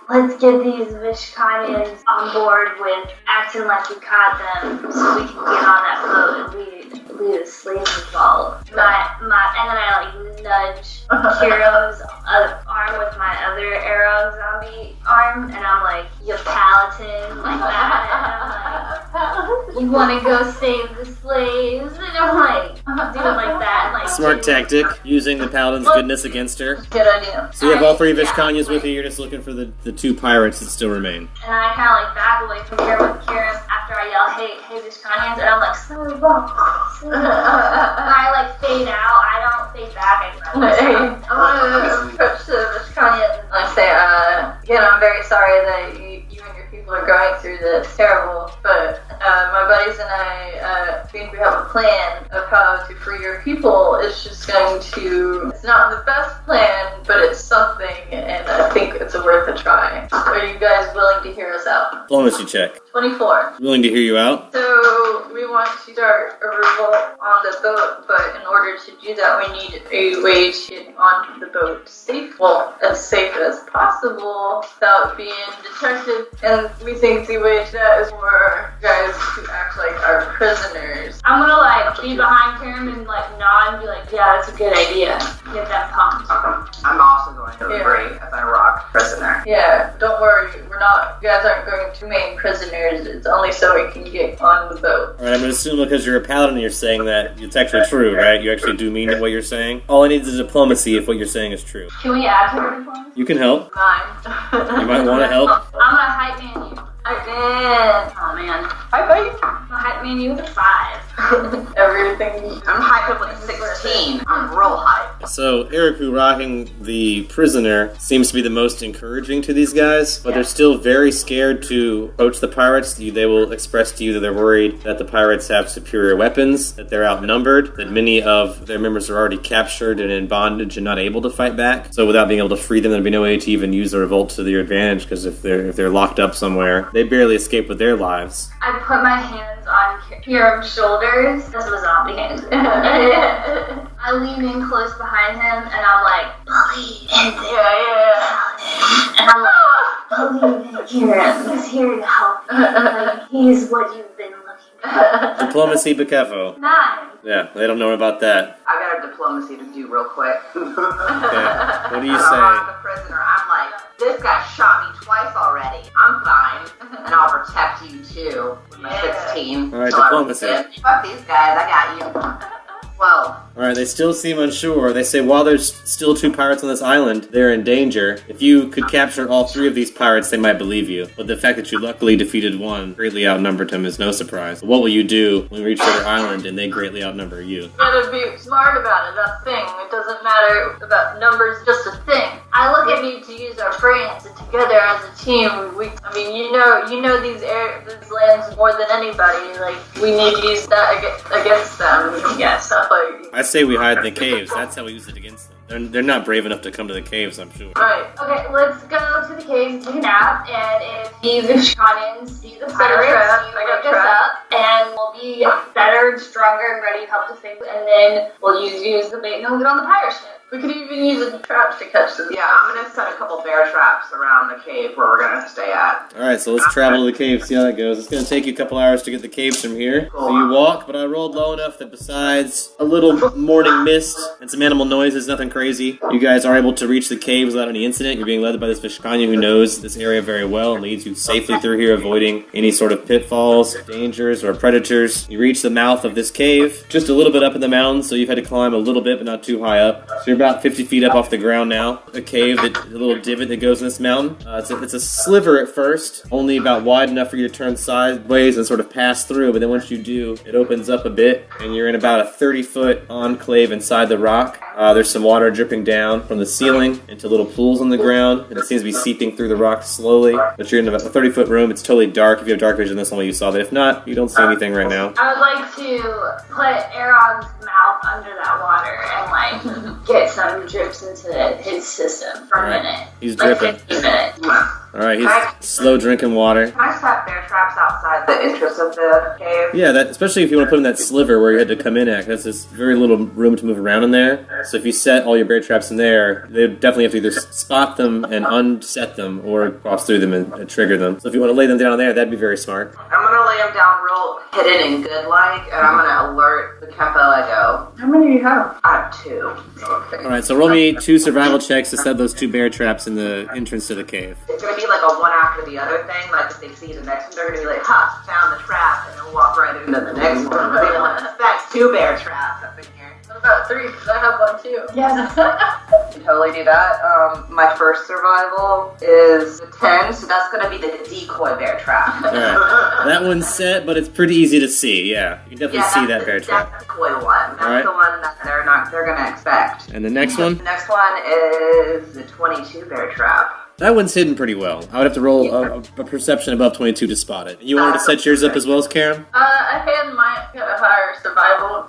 let's get these Vishkanyans on board with acting like we caught them so we can get on that boat and lead a slave involved. And then I like nudge Kiro's arm with my other arrow zombie arm and I'm like, you paladin, like that. And I'm like, you want to go save the slaves? And I'm like, doing like that. And, like, Smart tactic, using the paladin's goodness against her. Good idea. So you have all 3 Vishkanyas with you, you're just looking for the 2 pirates that still remain. And I kind of like back away from here with Kieran after I yell, hey, Vishkanyans, and I'm like, slowly walk. I like fade out. I don't fade back. I want to approach the Vishkanya and like say, again, I'm very sorry that you and your people are going through this. Terrible. But my buddies and I think we have a plan of how to free your people. It's just going to, it's not the best plan, but it's something, and I think it's worth a try. Are you guys willing to hear us out? Diplomacy check. 24. Willing to hear you out? So we want to start a revolt on the boat, but in order to do that, we need a way to get onto the boat safe, well, as safe as possible without being detected. And we think the way to that is for guys to act like our prisoners. I'm gonna like be behind Kieran and like nod and be like, yeah, that's a good idea. Get that pumped. I'm also going to agree as I rock prisoner. Yeah, don't worry, you guys aren't going to remain prisoners. It's only so we can get on the boat. Alright, I'm going to assume because you're a paladin and you're saying that it's actually true, right? You actually do mean what you're saying? All I need is diplomacy if what you're saying is true. Can we add to the diplomacy? You can help. 9. You might want to help. I'm gonna hype man you. Oh man. Hi, buddy. I'm gonna hype man you with a 5. Everything. I'm hyped up with a 16. I'm real hyped. So Eriku rocking the prisoner seems to be the most encouraging to these guys, but they're still very scared to approach the pirates. They will express to you that they're worried that the pirates have superior weapons, that they're outnumbered, that many of their members are already captured and in bondage and not able to fight back. So without being able to free them, there'd be no way to even use the revolt to their advantage, because if they're locked up somewhere, they barely escape with their lives. I put my hands on Hiram's shoulders. This was zombie hands. I lean in close behind him and I'm like, believe in it. And I'm like, believe in Hiram. He's here to help you. Like, he's what you've been looking for. Diplomacy, Bekefo. 9. Yeah, they don't know about that. I got a diplomacy to do real quick. Okay. What do you I'm say? the prisoner. I'm like, this guy shot me twice already. I'm fine, and I'll protect you too with my 16. All right, So diplomacy. Fuck these guys. I got you. 12. Alright, they still seem unsure. They say while there's still 2 pirates on this island, they're in danger. If you could capture all 3 of these pirates, they might believe you. But the fact that you luckily defeated one, greatly outnumbered him, is no surprise. But what will you do when we reach their island and they greatly outnumber you? You gotta be smart about it, that's the thing. It doesn't matter about numbers, just a thing. I look at you to use our brains, and together as a team, you know these lands more than anybody. Like, we need to use that against them. Yes, like, I say we hide in the caves. That's how we use it against them. They're not brave enough to come to the caves, I'm sure. right. Okay, let's go to the caves, take a nap, and if the Vishkanians see the pirates, you wake us up, and we'll be better and stronger and ready to help defend, and then we'll use the bait and we'll get on the pirate ship. We could even use the traps to catch them. Yeah, I'm gonna set a couple bear traps around the cave where we're gonna stay at. Alright, so let's travel to the cave, see how that goes. It's going to take you a couple hours to get the caves from here. So you walk, but I rolled low enough that besides a little morning mist and some animal noises, nothing crazy, you guys are able to reach the caves without any incident. You're being led by this Vishkanya who knows this area very well and leads you safely through here, avoiding any sort of pitfalls, dangers, or predators. You reach the mouth of this cave, just a little bit up in the mountains, so you've had to climb a little bit, but not too high up. So you're about 50 feet up off the ground now. A cave, a little divot that goes in this mountain. It's a sliver at first, only about wide enough for you to turn sideways and sort of pass through, but then once you do, it opens up a bit, and you're in about a 30-foot enclave inside the rock. There's some water dripping down from the ceiling into little pools on the ground, and it seems to be seeping through the rock slowly, but you're in about a 30-foot room. It's totally dark. If you have dark vision, that's the only way you saw, but if not, you don't see anything right now. I would like to put Aaron's mouth under that water and like get some drips into his system for a minute. He's Like dripping. 15 minutes. Alright, he's slow drinking water. Can I set bear traps outside the entrance of the cave? Yeah, that especially if you want to put in that sliver where you had to come in at, because there's very little room to move around in there. So if you set all your bear traps in there, they definitely have to either spot them and unset them or cross through them and trigger them. So if you want to lay them down there, that'd be very smart. I'm gonna lay them down real hidden and good-like, and I'm gonna alert the Kempo I go. How many do you have? I have 2. Alright, so roll me 2 survival checks to set those 2 bear traps in the entrance to the cave. It's gonna be like a one after the other thing. Like if they see the next one, they're gonna be like, "Ha, found the trap," and then walk right into the next one. They don't expect 2 bear traps up in here. What about 3? Because I have one too. Yes. You can totally do that. My first survival is the 10, so that's gonna be the decoy bear trap. Alright, that one's set, but it's pretty easy to see, yeah. You can definitely see that bear trap. That's the decoy one. That's Alright. the one that they're gonna expect. And the next one? The next one is the 22 bear trap. That one's hidden pretty well. I would have to roll a perception above 22 to spot it. You wanted to set yours up as well as Karen? I had mine got a higher survival.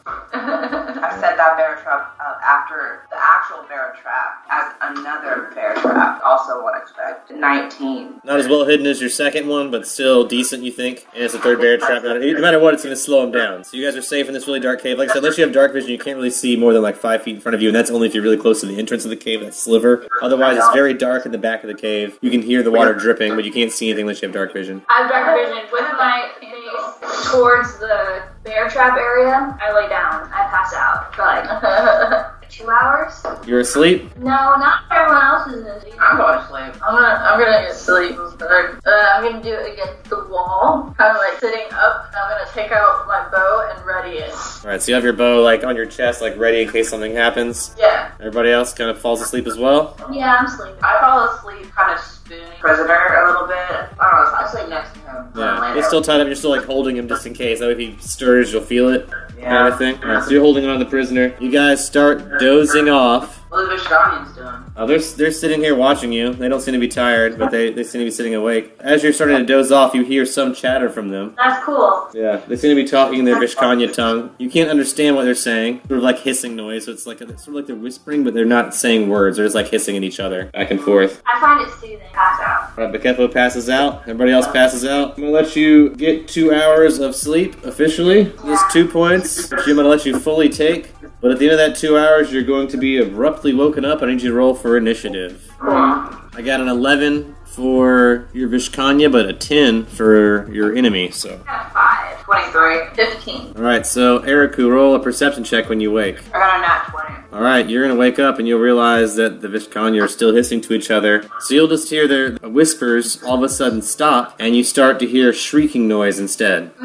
I set that bear trap up after the actual bear trap as another bear trap. Also what I expect. 19. Not as well hidden as your second one, but still decent, you think? And it's a third bear trap. No matter what, it's going to slow them down. So you guys are safe in this really dark cave. Like I said, unless you have dark vision, you can't really see more than like 5 feet in front of you, and that's only if you're really close to the entrance of the cave, that sliver. Otherwise, it's very dark in the back of the cave. You can hear the water dripping, but you can't see anything unless you have dark vision. I have dark vision with my face towards the bear trap area. I lay down. I pass out for like 2 hours. You're asleep? No, not everyone else is asleep. I'm going to sleep. I'm gonna get sleep. I'm gonna do it against the wall, kind of like sitting up. I'm gonna take out my bow and ready it. Alright, so you have your bow like on your chest, like ready in case something happens. Yeah. Everybody else kind of falls asleep as well? Yeah, I'm sleeping. I fall asleep kind of spooning prisoner a little bit. I don't know, I sleep next to him. Yeah. You're still tied up, you're still like holding him just in case. That way if he stirs, you'll feel it. Yeah. kind of thing. Alright, so you're holding on to the prisoner. You guys start dozing off. What are the Vishkanians doing? They're sitting here watching you. They don't seem to be tired, but they seem to be sitting awake. As you're starting to doze off, you hear some chatter from them. That's cool. Yeah, they seem to be talking in their Vishkanya tongue. You can't understand what they're saying. Sort of like hissing noise, so it's sort of like they're whispering, but they're not saying words. They're just like hissing at each other, back and forth. I find it soothing. Pass out. Alright, Bekefo passes out. Everybody else passes out. I'm gonna let you get 2 hours of sleep, officially. Just 2 points, which I'm gonna let you fully take. But at the end of that 2 hours, you're going to be abruptly woken up. I need you to roll for initiative. I got an 11 for your Vishkanya, but a 10 for your enemy, so. Got 5. 23. 15. Alright, so Eriku, roll a perception check when you wake. I got a nat 20. Alright, you're gonna wake up and you'll realize that the Vishkanya are still hissing to each other. So you'll just hear their whispers all of a sudden stop, and you start to hear shrieking noise instead. Okay,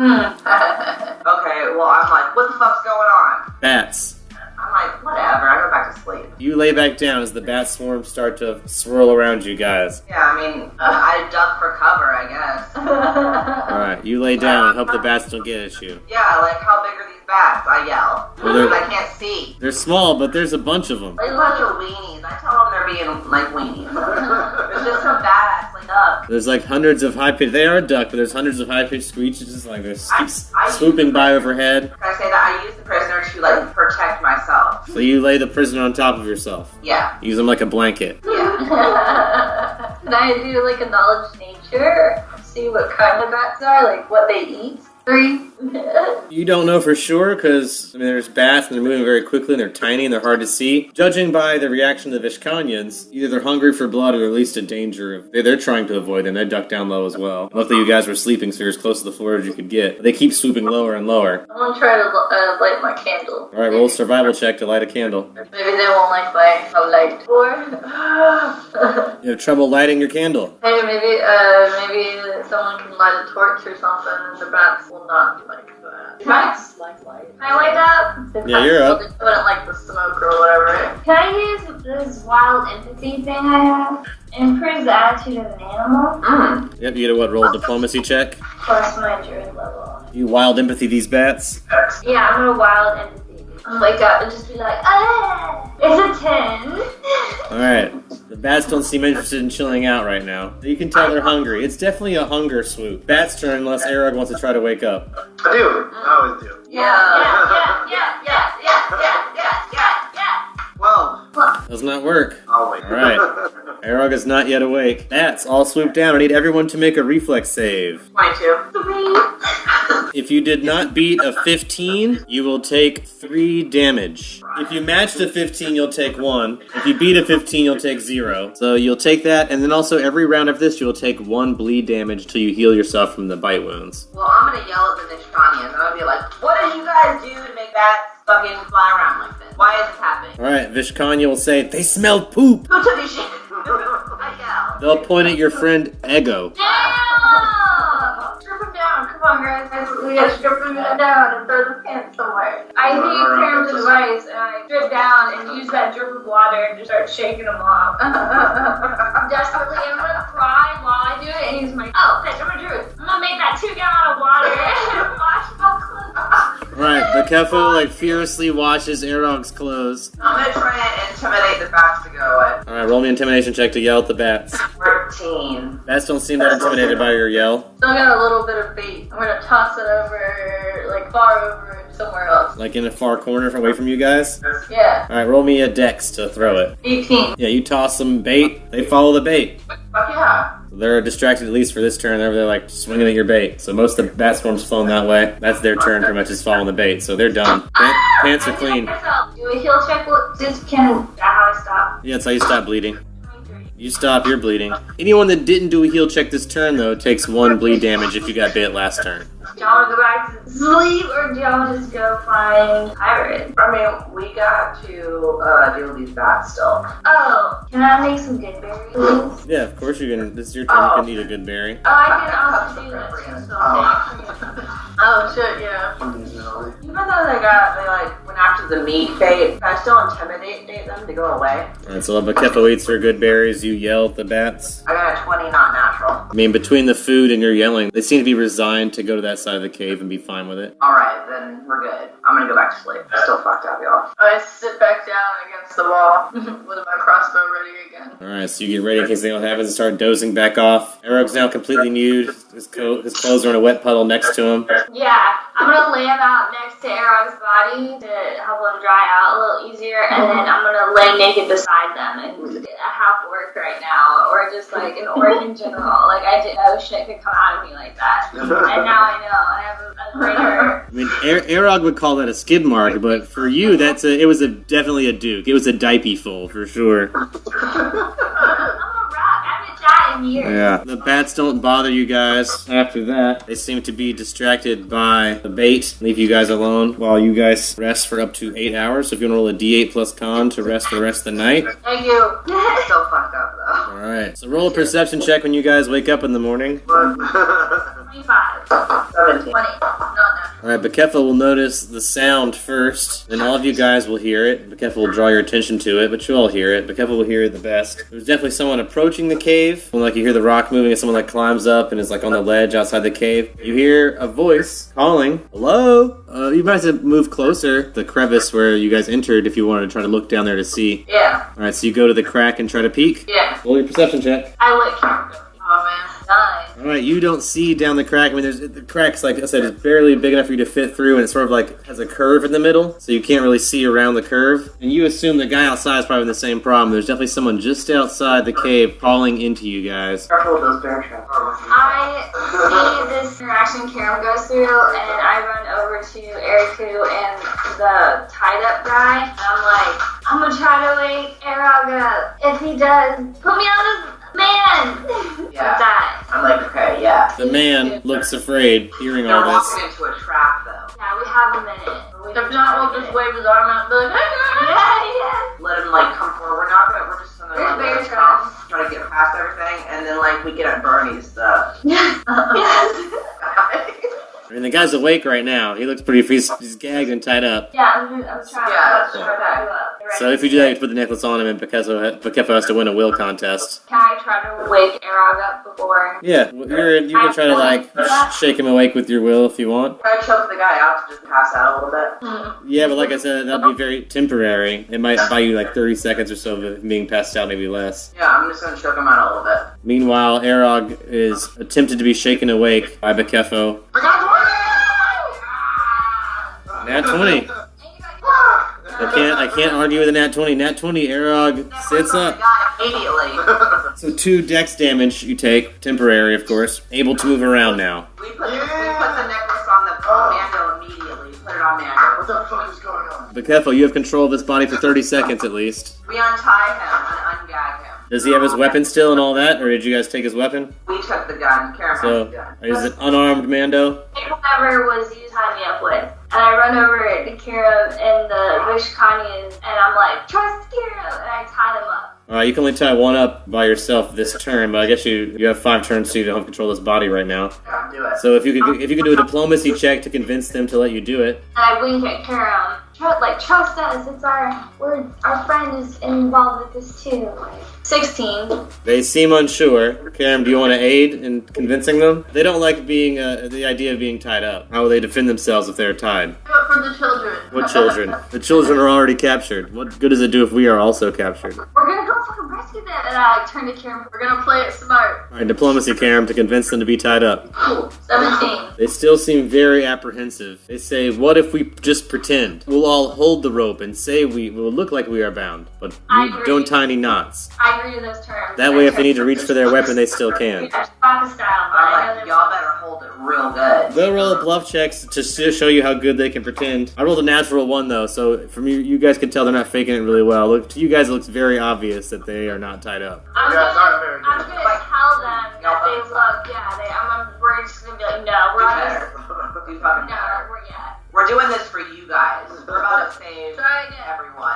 well, I'm like, what the fuck's going on? Bats. I'm like, whatever, I go back to sleep. You lay back down as the bat swarms start to swirl around you guys. Yeah, I mean, I duck for cover, I guess. Alright, you lay down and hope the bats don't get at you. Yeah, like, how big are these bats? I yell. Well, they're- But I can't see. They're small, but there's a bunch of them. They're a bunch of weenies. I tell them they're being, like, weenies. There's just some bats, like, up. There's like hundreds of high-pitched... They are a duck, but there's hundreds of high-pitched screeches just like they're I swooping by overhead. Can I say that I use the prisoner to, like, protect myself? So you lay the prisoner on top of yourself. Yeah. Use them like a blanket. Yeah. Can I do like a knowledge nature? See what kind of bats are, like what they eat? 3. You don't know for sure because there's bats and they're moving very quickly and they're tiny and they're hard to see. Judging by the reaction of the Vishkanyans, either they're hungry for blood or they're at least in danger. They're trying to avoid them. They duck down low as well. Luckily you guys were sleeping, so you're as close to the floor as you could get. They keep swooping lower and lower. I'm gonna try to light my candle. Alright, roll a survival check to light a candle. Maybe they won't like my light. 4. You have trouble lighting your candle. Hey, maybe someone can light a torch or something, and the bats will not like that. Bats like light. Can I wake up? The Yeah, you're bats up. wouldn't like the smoke or whatever. Can I use this wild empathy thing I have? Improves the attitude of an animal. Yep, you get a what? Roll a diplomacy check. Plus my druid level. You wild empathy these bats. Yeah, I'm gonna wild empathy. I'll wake up and just be like, ah! It's a 10. Alright. The bats don't seem interested in chilling out right now. You can tell they're hungry. It's definitely a hunger swoop. Bat's turn unless Arag wants to try to wake up. I do. I always do. Well, Does not work. I'll wait. Alright. Arag is not yet awake. Bats all swoop down. I need everyone to make a reflex save. 22. If you did not beat a 15, you will take 3 damage. If you matched a 15, you'll take 1. If you beat a 15, you'll take 0. So you'll take that, and then also every round of this, you'll take 1 bleed damage till you heal yourself from the bite wounds. Well, I'm gonna yell at the Vishkanians. I'm gonna be like, what did you guys do to make bats fucking fly around like this? Why is this happening? Alright, Vishkanya will say, they smelled poop! Who took this shit? I yell. They'll point at your friend Ego. Damn! Strip him down. Come on, guys. We gotta strip him down and throw the pants somewhere. I heed Karen's advice and I strip down and use that drip of water and just start shaking them off. Desperately, I'm gonna cry while I do it and he's like, oh, bitch, I'm a druid. I'm gonna make that 2 gallon of water and wash my clothes. Alright, Bekefo furiously washes Arag's clothes. I'm gonna try and intimidate the bats to go away. Alright, roll me an intimidation check to yell at the bats. 13. Bats don't seem that intimidated by your yell. So I got a little bit of bait. I'm gonna toss it over, like far over somewhere else. Like in a far corner away from you guys. Yeah. Alright, roll me a dex to throw it. 18. Yeah, you toss some bait, they follow the bait. Fuck yeah. So they're distracted at least for this turn, they're like swinging at your bait. So most of the bat swarm's flown that way. That's their turn, pretty much is following the bait. So they're done. Pants are clean. Do a heal check? Just can. Is that how I stop? Yeah, that's how you stop bleeding. You stop, you're bleeding. Anyone that didn't do a heal check this turn, though, takes 1 bleed damage if you got bit last turn. Do y'all want to go back to sleep or do y'all just go find Pirate? I mean, we got to deal with these bats still. Oh, can I make some good berries? Oh, Yeah, of course you can. This is your turn, you can eat a good berry. I can also do that too. So Oh shit, yeah. Even though they went after to the meat fate, can I still intimidate them to go away? Alright, so while Bakefo eats her good berries, you yell at the bats. I got a 20, not natural. I mean, between the food and your yelling, they seem to be resigned to go to that side of the cave and be fine with it. Alright, then we're good. I'm gonna go back to sleep. Still fucked up, y'all. I sit back down against the wall with my crossbow ready again. Alright, so you get ready in case anything happens and start dozing back off. Erog's now completely nude. His clothes are in a wet puddle next to him. Yeah, I'm gonna lay him out next to Erog's body to help him dry out a little easier, and then I'm gonna lay naked beside them. And I have work right now, or just like an orc in general. Like I didn't know shit could come out of me like that, and now I know. I have a ringer. I mean, Erog would call that a skid mark, but for you, it was definitely a duke. It was a dipey full, for sure. Yeah. The bats don't bother you guys. After that, they seem to be distracted by the bait. Leave you guys alone while you guys rest for up to 8 hours. So if you want to roll a d8 plus con to rest for the rest of the night. Thank you. Still fucked up, though. Alright. So roll a perception check when you guys wake up in the morning. 25. 17. 20. Not natural. Alright, Bakefo will notice the sound first, then all of you guys will hear it. Bakefo will draw your attention to it, but you all hear it. Bakefo will hear it the best. There's definitely someone approaching the cave. When like you hear the rock moving and someone like climbs up and is like on the ledge outside the cave. You hear a voice calling, "Hello?" You might have to move closer, the crevice where you guys entered if you wanted to try to look down there to see. Yeah. Alright, so you go to the crack and try to peek. Yeah. Roll your perception check. I let Cameron go. Oh man. 9. Alright, you don't see down the crack. I mean, the crack's, like I said, it's barely big enough for you to fit through, and it sort of like has a curve in the middle, so you can't really see around the curve. And you assume the guy outside is probably the same problem. There's definitely someone just outside the cave calling into you guys. Careful with those bear traps. I see this interaction Karen goes through, and I run over to Eriku and the tied up guy, and I'm like, I'm gonna try to wake Erog up. If he does, put me on his man! Yeah. Die. I'm like, okay, yeah. The man looks afraid, hearing They're all this. walking into a trap, though. Yeah, we have a minute. If not, we'll just wave his arm out and be like, hey, Yeah, Let him, like, come forward. We're just gonna, There's like, bear let him traps. come, try to get past everything, and then, like, we get at Bernie's stuff. yeah. Yes. I mean, the guy's awake right now. He looks pretty, he's gagged and tied up. Yeah, I'm trying Yeah, to try okay. to So if you do that, you put the necklace on him, and Bakefo has to win a will contest. Can I try to wake Erog up before? Yeah, you can try to, like, shake him awake with your will if you want. Try to choke the guy out to just pass out a little bit. Yeah, but like I said, that'd be very temporary. It might buy you like 30 seconds or so of being passed out, maybe less. Yeah, I'm just gonna choke him out a little bit. Meanwhile, Erog is attempted to be shaken awake by Bakefo. Nat 20. I can't argue with a nat 20. Nat 20, Erog sits up. Immediately. So 2 dex damage you take, temporary of course. Able to move around now. We put the necklace on the Mando immediately. Put it on Mando. What the fuck is going on? Bakefo, you have control of this body for 30 seconds at least. We untie him and ungag him. Does he have his weapon still and all that, or did you guys take his weapon? We took the gun. Karen has So, the gun. is it unarmed Mando? Whoever was you tied me up with. And I run over to Kira and the Vishkanians, and I'm like, trust Kira! And I tie them up. Alright, you can only tie one up by yourself this turn, but I guess you have 5 turns so you don't have control of this body right now. Yeah, do it. So if you could do a diplomacy check to convince them to let you do it. And I wink at Kira, trust us, it's our friend is involved with this too. 16. They seem unsure. Karam, do you want to aid in convincing them? They don't like being the idea of being tied up. How will they defend themselves if they're tied? do it for the children. What children? The children are already captured. What good does it do if we are also captured? We're gonna go fucking rescue them. And I turn to Kira. We're gonna play it smart. Alright, diplomacy, Karam, to convince them to be tied up. Cool. 17. They still seem very apprehensive. They say, what if we just pretend? We'll all hold the rope and say we will look like we are bound, but I we agree. don't tie any knots. I agree to those terms. That way, if they need to reach for their weapon, they still can. Yeah, Papa style, but I know I'm like, they're y'all better hold it real good. They'll roll bluff checks to show you how good they can pretend. I rolled a natural 1 though, so from you guys can tell they're not faking it really well. Look, to you guys, it looks very obvious that they are not tied up. I'm Yeah, it's not gonna very good. tell them that they look, we're just gonna be like, no, we're Do on this. better. Do fucking No, better. we're We're doing this for you guys. We're about to save Try again. everyone.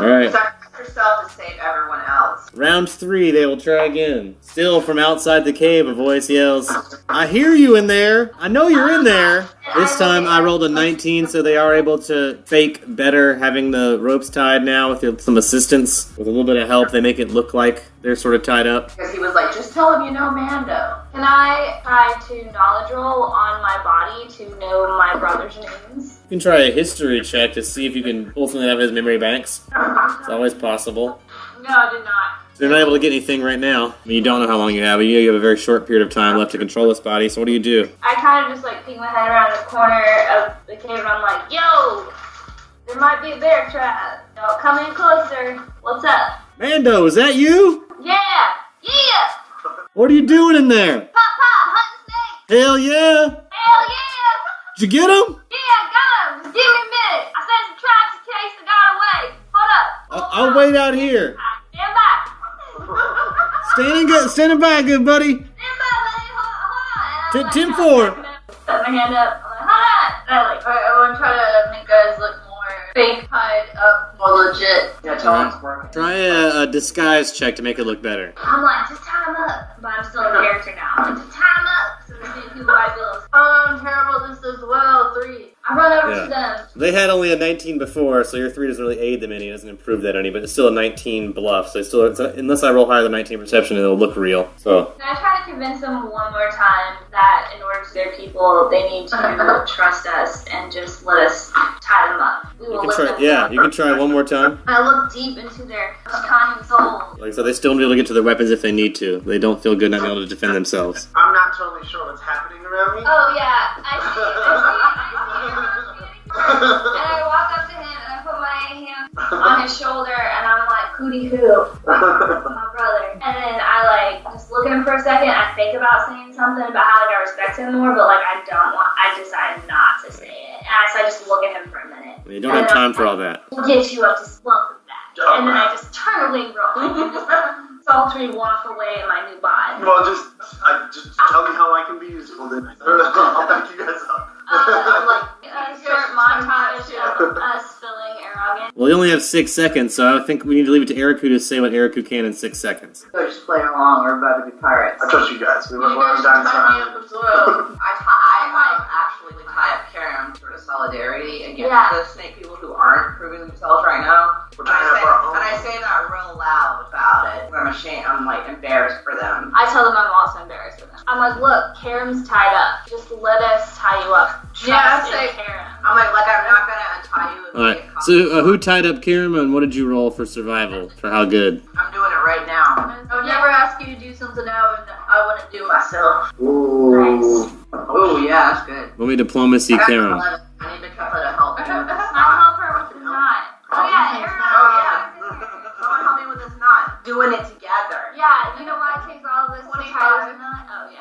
Alright. Sacrifice yourself to save everyone else. else. Round 3, they will try again. Still from outside the cave, a voice yells, I hear you in there. I know you're in there. This time I rolled a 19, so they are able to fake better having the ropes tied now with some assistance. With a little bit of help, they make it look like they're sort of tied up. Because he was like, just tell him you know Mando. Can I try to knowledge roll on my body to know my brother's names? You can try a history check to see if you can pull something out of his memory banks. It's always possible. No, I did not. So you're not able to get anything right now. I mean, you don't know how long you have, but you have a very short period of time left to control this body, so what do you do? I kind of just like peek my head around the corner of the cave and I'm like, yo, there might be a bear trap. No, come in closer. What's up? Mando, is that you? Yeah, yeah. What are you doing in there? Pop, pop, hunting snake. Hell yeah! Hell yeah. Did you get him? Yeah, got him. Just give me a minute. I sent some traps in case they got away. Hold up. I'll wait out here. Stand by. Standing by, good buddy. Stand by, buddy. Hold on. 10-4. Put my hand up. I'm like, hold on. And I like, Alright, everyone try to make guys look more fake, tied up, more legit. Yeah, tell him it's working. Try a disguise check to make it look better. I'm like, just tie him up. But I'm still in character now. I'm like, just tie him up. So the people might be like, Oh, I'm terrible at this as well. 3. I run over Yeah. to them. They had only a 19 before, so your 3 doesn't really aid them any. It doesn't improve that any, but it's still a 19 bluff. So unless I roll higher than 19 perception, it'll look real. So Can I try to convince them one more time that in order to their people, they need to trust us and just let us tie them up? We will lift them up. you can try one more time. I look deep into their cunning soul. Like I said, they still won't be able to get to their weapons if they need to. They don't feel good not being able to defend themselves. I'm not totally sure what's happening around me. Oh yeah, I see him. And I walk up to him and I put my hand on his shoulder and I'm like, hootie hoo, my brother. And then I like just look at him for a second. I think about saying something about how like I respect him more, but like I decide not to say it. And so I just look at him for a minute. You don't have time for all that. We'll get you up to slump with that. And then I just turn away from him and just sultry walk away in my new body. Well, just tell me how I can be useful then. I'll back you guys up. Like a short montage of us feeling arrogant. Well, you only have 6 seconds, so I think we need to leave it to Eriku to say what Eriku can in 6 seconds. We're just playing along. We're about to be pirates. I trust you guys. We You went one guys down just tie me up as well. I actually would tie up Karam sort of solidarity against the snake people who aren't proving themselves right now. We're trying to have our own. And I say that real loud about it. I'm ashamed. I'm like embarrassed for them. I tell them I'm also embarrassed with them. I'm like, look, Karam's tied up. Just let us tie you up. Trust Yeah, I in say- Karam. I'm like I'm not gonna untie you. And Alright, get caught. so who tied up Kiram and what did you roll for survival? For how good? I'm doing it right now. I would never ask you to do something I wouldn't do myself. Ooh. Oh yeah, that's good. Roll me diplomacy, I got Kiram. 11. I need to cut her to help me with this I'll knot. help her with the knot. Oh yeah, Aaron. Oh yeah. Someone help me with this knot. Doing it together. Yeah, you know why it takes all of this to tie this knot? Oh yeah.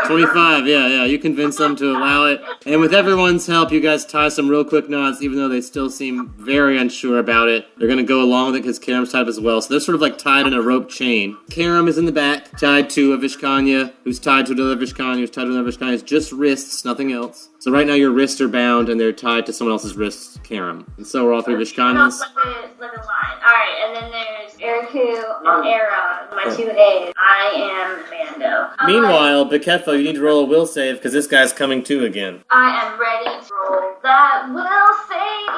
25, yeah, you convince them to allow it. And with everyone's help, you guys tie some real quick knots, even though they still seem very unsure about it. They're gonna go along with it because Karam's tied up as well. So they're sort of like tied in a rope chain. Karam is in the back, tied to a Vishkanya, who's tied to another Vishkanya, who's tied to another Vishkanya. It's just wrists, nothing else. So right now your wrists are bound and they're tied to someone else's wrists, Karam. And so are all 3 No, Vishkanyas. like a line. Alright, and then there's Eriku and Aaron, my 2 A's. I am Mando. I'm Meanwhile, Bekefo, you need to roll a will save because this guy's coming to again. like, I am ready to roll that will save.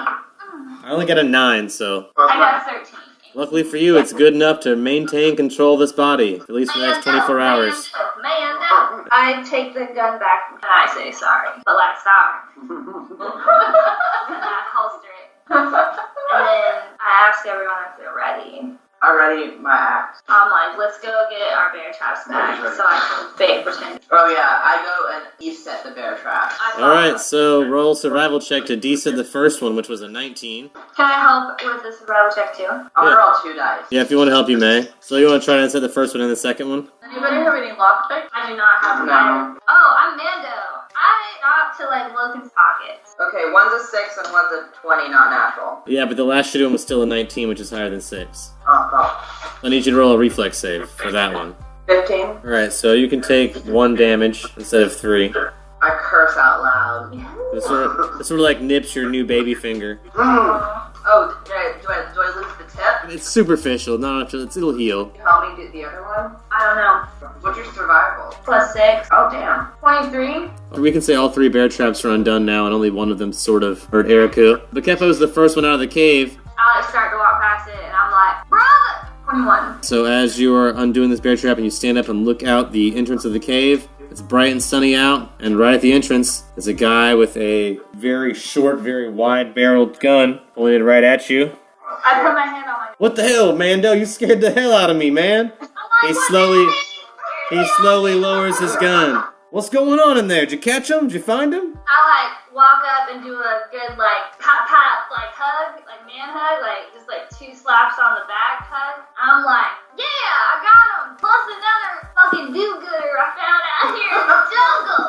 I only got a 9, so I got a 13. luckily for you, it's good enough to maintain control of this body, at least for the next 24 hours. Mando. I take the gun back and I say sorry, but like sorry. And I holster it. And then I ask everyone if they're ready. I ready my axe. I'm like, let's go get our bear traps back so I can fake pretend. Oh yeah, I go and you set the bear trap. Alright, so roll survival check to decent the first one, which was a 19. Can I help with the survival check too? I'll Yeah. roll 2 dice. Yeah, if you want to help, you may. So you want to try and set the first one and the second one? Anybody have any lockpick? I do not have No. mine. Oh, I'm Mando. I stopped to like look in pockets. Okay, one's a 6 and one's a 20, not natural. Yeah, but the last shitty one was still a 19, which is higher than 6. Oh, God. I need you to roll a reflex save for that one. 15. Alright, so you can take 1 damage instead of 3. I curse out loud. It sort of like nips your new baby finger. Oh, do I lose the tip? It's superficial, not it'll heal. Help me do the other one. I don't know. What's your survival? +6. Oh, damn. 23. We can say all 3 bear traps are undone now, and only one of them sort of hurt Eriku. Bakeffo's the first one out of the cave. I start to walk past it, and I'm like, brother! 21. So as you are undoing this bear trap and you stand up and look out the entrance of the cave, it's bright and sunny out, and right at the entrance is a guy with a very short, very wide-barreled gun pointed right at you. I put my hand on my... What the hell, Mando? You scared the hell out of me, man. He slowly lowers his gun. What's going on in there? Did you catch him? Did you find him? I walk up and do a good pop hug, man hug, just 2 slaps on the back hug. I'm like, yeah, I got him. Plus another fucking do-gooder I found out here in the jungle.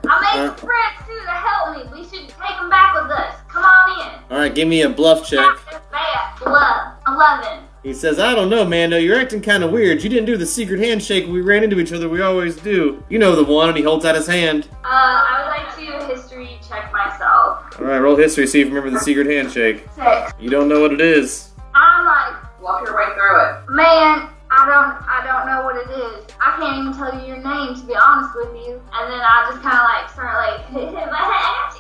I made some friends too to help me. We should take them back with us. Come on in. All right, give me a bluff check. Bad. Love. 11. He says, I don't know, Mando, you're acting kind of weird. You didn't do the secret handshake we ran into each other we always do. You know the one, and he holds out his hand. I would like to history check myself. Alright, roll history, see if you remember the secret handshake. 6. You don't know what it is. I'm like, Walk your way through it. man, I don't know what it is. I can't even tell you your name, to be honest with you. And then I just kind of start hitting my head,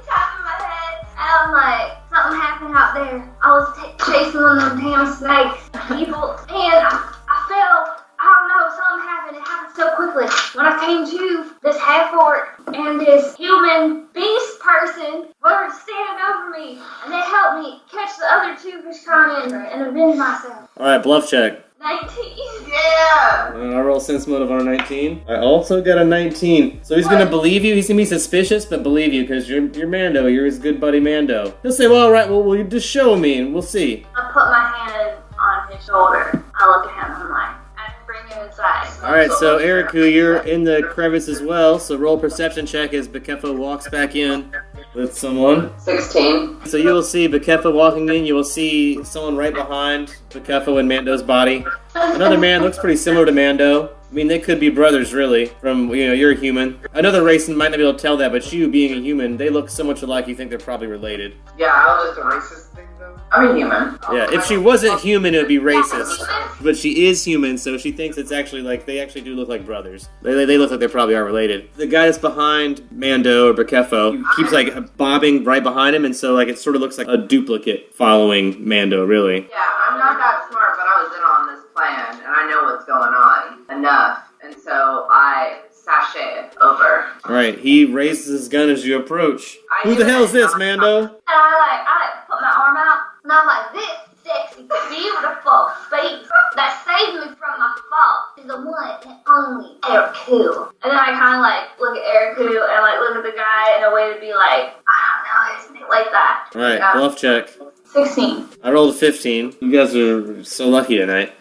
tapping my head. And I'm like, something happened out there. I was chasing one of them damn snakes, people, and I fell. I don't know, something happened. It happened so quickly. When I came to, this half-orc and this human beast person were standing over me, and they helped me catch the other 2 Vishkanians and avenge myself. Alright, bluff check. 19. Yeah! I roll sense motive on a 19. I also got a 19. So he's gonna believe you. He's gonna be suspicious, but believe you because you're Mando. You're his good buddy Mando. He'll say, well, alright, well, you just show me and we'll see. I put my hand on his shoulder. I look at him and I'm like, I bring him inside. Alright, so Eriku, you're in the crevice as well, so roll perception check as Bakeffo walks back in with someone. 16. So you will see Bakeffo walking in, you will see someone right behind Bakeffo and Mando's body. Another man looks pretty similar to Mando. I mean, they could be brothers, really, from, you're a human. Another race might not be able to tell that, but you, being a human, they look so much alike you think they're probably related. Yeah, I was just a racist thing, though. I'm a human. Yeah, if she wasn't human, it would be racist. But she is human, so she thinks it's actually they actually do look like brothers. They look like they probably are related. The guy that's behind Mando or Bakeffo keeps bobbing right behind him, and so it sort of looks like a duplicate following Mando, really. Yeah, I'm not that smart, but I was in on this plan, and I know what's going on enough, and so I sashay over. Alright, he raises his gun as you approach. Who the hell is this, Mando? And I put my arm out, and I'm like, this sexy, beautiful face that saved me from my fault is the one and only Eriku. And then I kind of look at Eriku and look at the guy in a way to be like, I don't know his name, like that. Alright, bluff check. 16. I rolled a 15. You guys are so lucky tonight.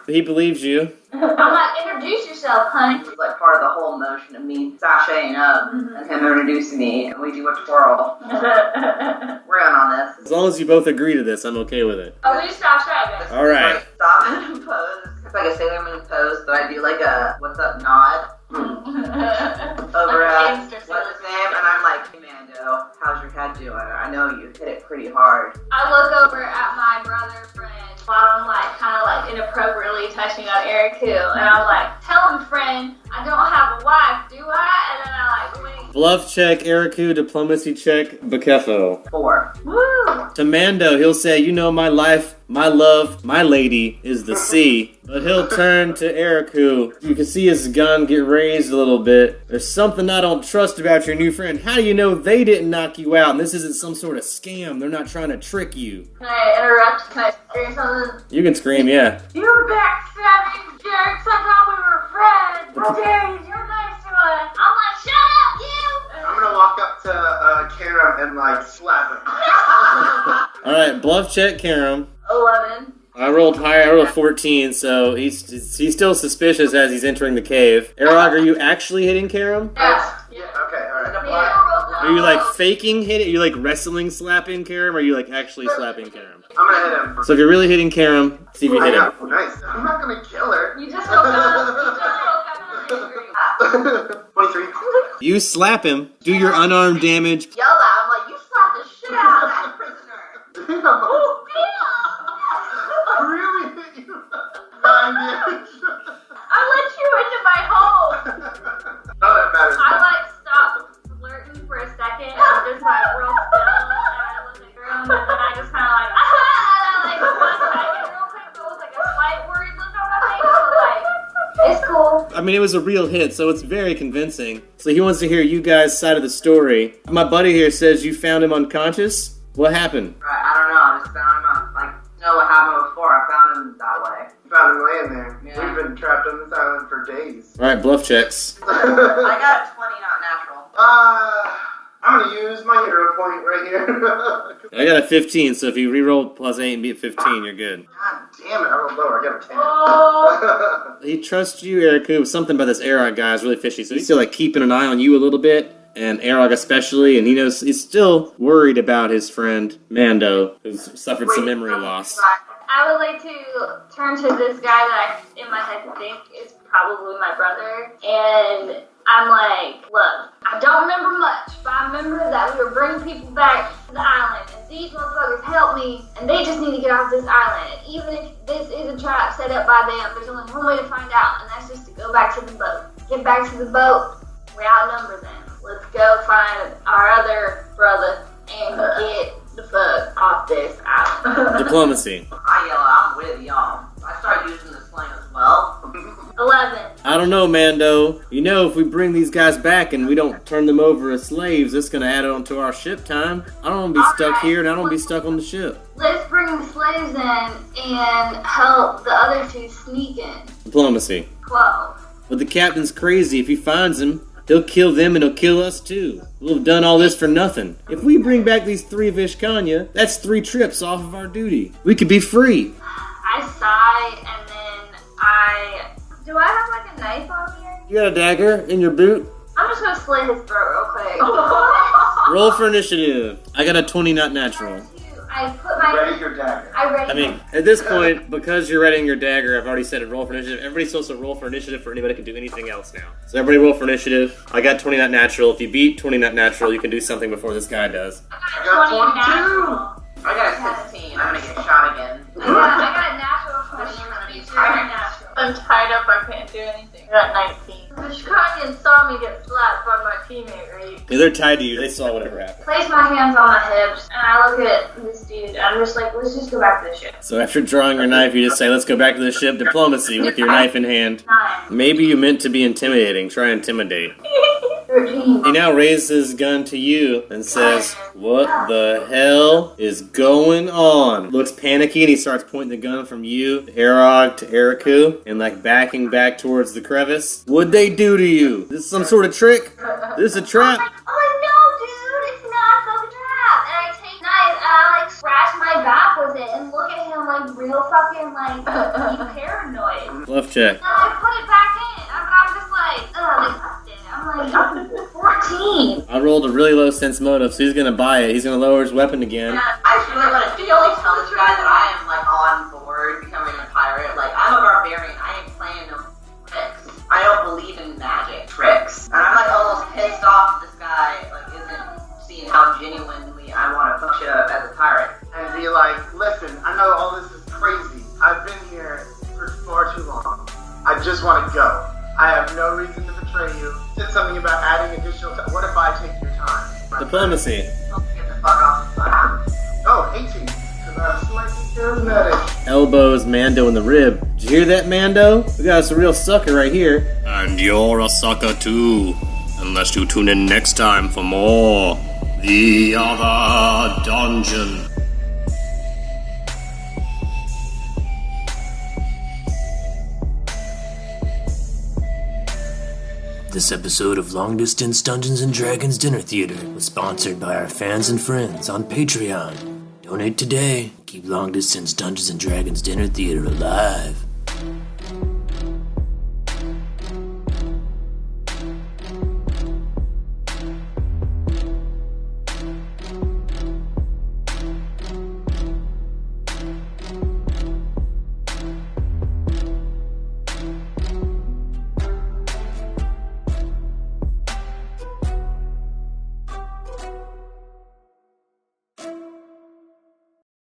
He believes you. I'm like, introduce yourself, honey. It was part of the whole motion of me sashaying up and him introducing me, and we do a twirl. We're in on this. As long as you both agree to this, I'm okay with it. Oh, we just stop shy, Alright. Stop and pose. It's like a Sailor Moon pose, but I do a what's up nod over what's his name, and I'm like, hey Mando, how's your head doing? I know you hit it pretty hard. I look over at my brother friend while I'm inappropriately touching on Eriku, and I'm like, tell him, friend, I don't have a wife, do I? And then I wink. Bluff check, Eriku. Diplomacy check, Bakeffo. 4. Woo! To Mando, he'll say, my life, my love, my lady is the sea. But he'll turn to Eriku. You can see his gun get raised a little bit. There's something I don't trust about your new friend. How do you know they didn't knock you out and this isn't some sort of scam? They're not trying to trick you. Can I interrupt? Can I say something? You can scream, yeah. You backstabbing jerks! I thought we were friends! How dare you? You're nice to us! I'm like, shut up, you! I'm gonna walk up to Karam and slap him. Alright, bluff check, Karam. 11. I rolled higher. I rolled a 14, so he's still suspicious as he's entering the cave. Erog, are you actually hitting Karam? Yeah. Yeah, okay, alright. Are you faking hit it? Are you wrestling slapping Karam, or are you actually slapping Karam? I'm gonna hit him. So if you're really hitting Karam, see if you hit him. Nice. I'm not gonna kill her. You just woke up. 23. You slap him, do your unarmed damage. Yell at him, you slapped the shit out of that prisoner. I mean, it was a real hit, so it's very convincing. So he wants to hear you guys' side of the story. My buddy here says you found him unconscious. What happened? Right, I don't know. I just found him out. Like, you know what happened before? I found him that way. Found him laying there. Yeah. We've been trapped on this island for days. All right, bluff checks. I got a 20, not natural. I'm gonna use my hero point right here. I got a 15, so if you reroll plus 8 and be at 15, you're good. God damn it, I rolled lower. I got a 10. Oh. He trusts you, Eriku. Something about this Arog guy is really fishy, so he's still like keeping an eye on you a little bit, and Arog especially, and he knows he's still worried about his friend Mando, who's suffered some memory loss. I would like to turn to this guy that I, in my head, think is probably my brother, and I'm like, look, I don't remember much, but I remember that we were bringing people back to the island, and these motherfuckers helped me, and they just need to get off this island. And even if this is a trap set up by them, there's only one way to find out, and that's just to go back to the boat. Get back to the boat. We outnumber them. Let's go find our other brother and get the fuck off this island. Diplomacy. I yell, I'm with y'all. I start using the slang as well. 11. I don't know, Mando. You know, if we bring these guys back and we don't turn them over as slaves, that's gonna add on to our ship time. I don't want to be stuck here, and I don't want to be stuck on the ship. Let's bring the slaves in and help the other two sneak in. Diplomacy. 12. But the captain's crazy. If he finds him, he'll kill them and he'll kill us too. We'll have done all this for nothing. If we bring back these 3 Vishkanya, that's 3 trips off of our duty. We could be free. I sigh and then I... Do I have like a knife on me? You got a dagger in your boot? I'm just gonna slit his throat real quick. Roll for initiative. I got a 20, not natural. I put my... Ready your dagger. I ready I mean, at this point, because you're readying your dagger, I've already said it, roll for initiative. Everybody's supposed to roll for initiative for anybody who can do anything else now. So everybody roll for initiative. I got 20 not natural. If you beat 20 not natural, you can do something before this guy does. I got 20 22. natural. I got a 16. I'm gonna get shot again. I got a natural 20. You natural. I'm tied up, I can't do anything. I got 19. The Chicagoans saw me get slapped by my teammate, right? Yeah, they're tied to you. They saw whatever happened. Place my hands on my hips and I look at this dude. I'm just like, let's just go back to the ship. So after drawing your knife, you just say, let's go back to the ship. Diplomacy with your knife in hand. 9. Maybe you meant to be intimidating. Try intimidate. 13. He now raises his gun to you and says, what the hell is going on? Looks panicky and he starts pointing the gun from you to Arog to Eriku and like backing back towards the crevice. What'd they do to you? This is some sort of trick? This is a trap? Oh no, dude, it's not a fucking trap. And I take knife and I like scratch my back with it and look at him like real fucking like paranoid. Bluff check. And I put it back in, but I'm just like disgusted. I'm like 14. I rolled a really low sense motive, so he's gonna buy it. He's gonna lower his weapon again. I really want to tell this guy that I am like on board becoming a pirate. Like, I'm a barbarian. I ain't playing no tricks. I don't believe in magic tricks. And I'm like almost pissed off this guy like isn't seeing how genuinely I want to fuck shit up as a pirate. And be like, listen, I know all this is crazy. I've been here for far too long. I just want to go. I have no reason to betray you. Said something about adding additional time. What if I take your time? Diplomacy. Get the fuck off the island. Oh, 18. Because I'm slightly charismatic. Elbows Mando in the rib. Did you hear that, Mando? We got us a real sucker right here. And you're a sucker too. Unless you tune in next time for more The Other Dungeon. This episode of Long Distance Dungeons & Dragons Dinner Theater was sponsored by our fans and friends on Patreon. Donate today. Keep Long Distance Dungeons & Dragons Dinner Theater alive.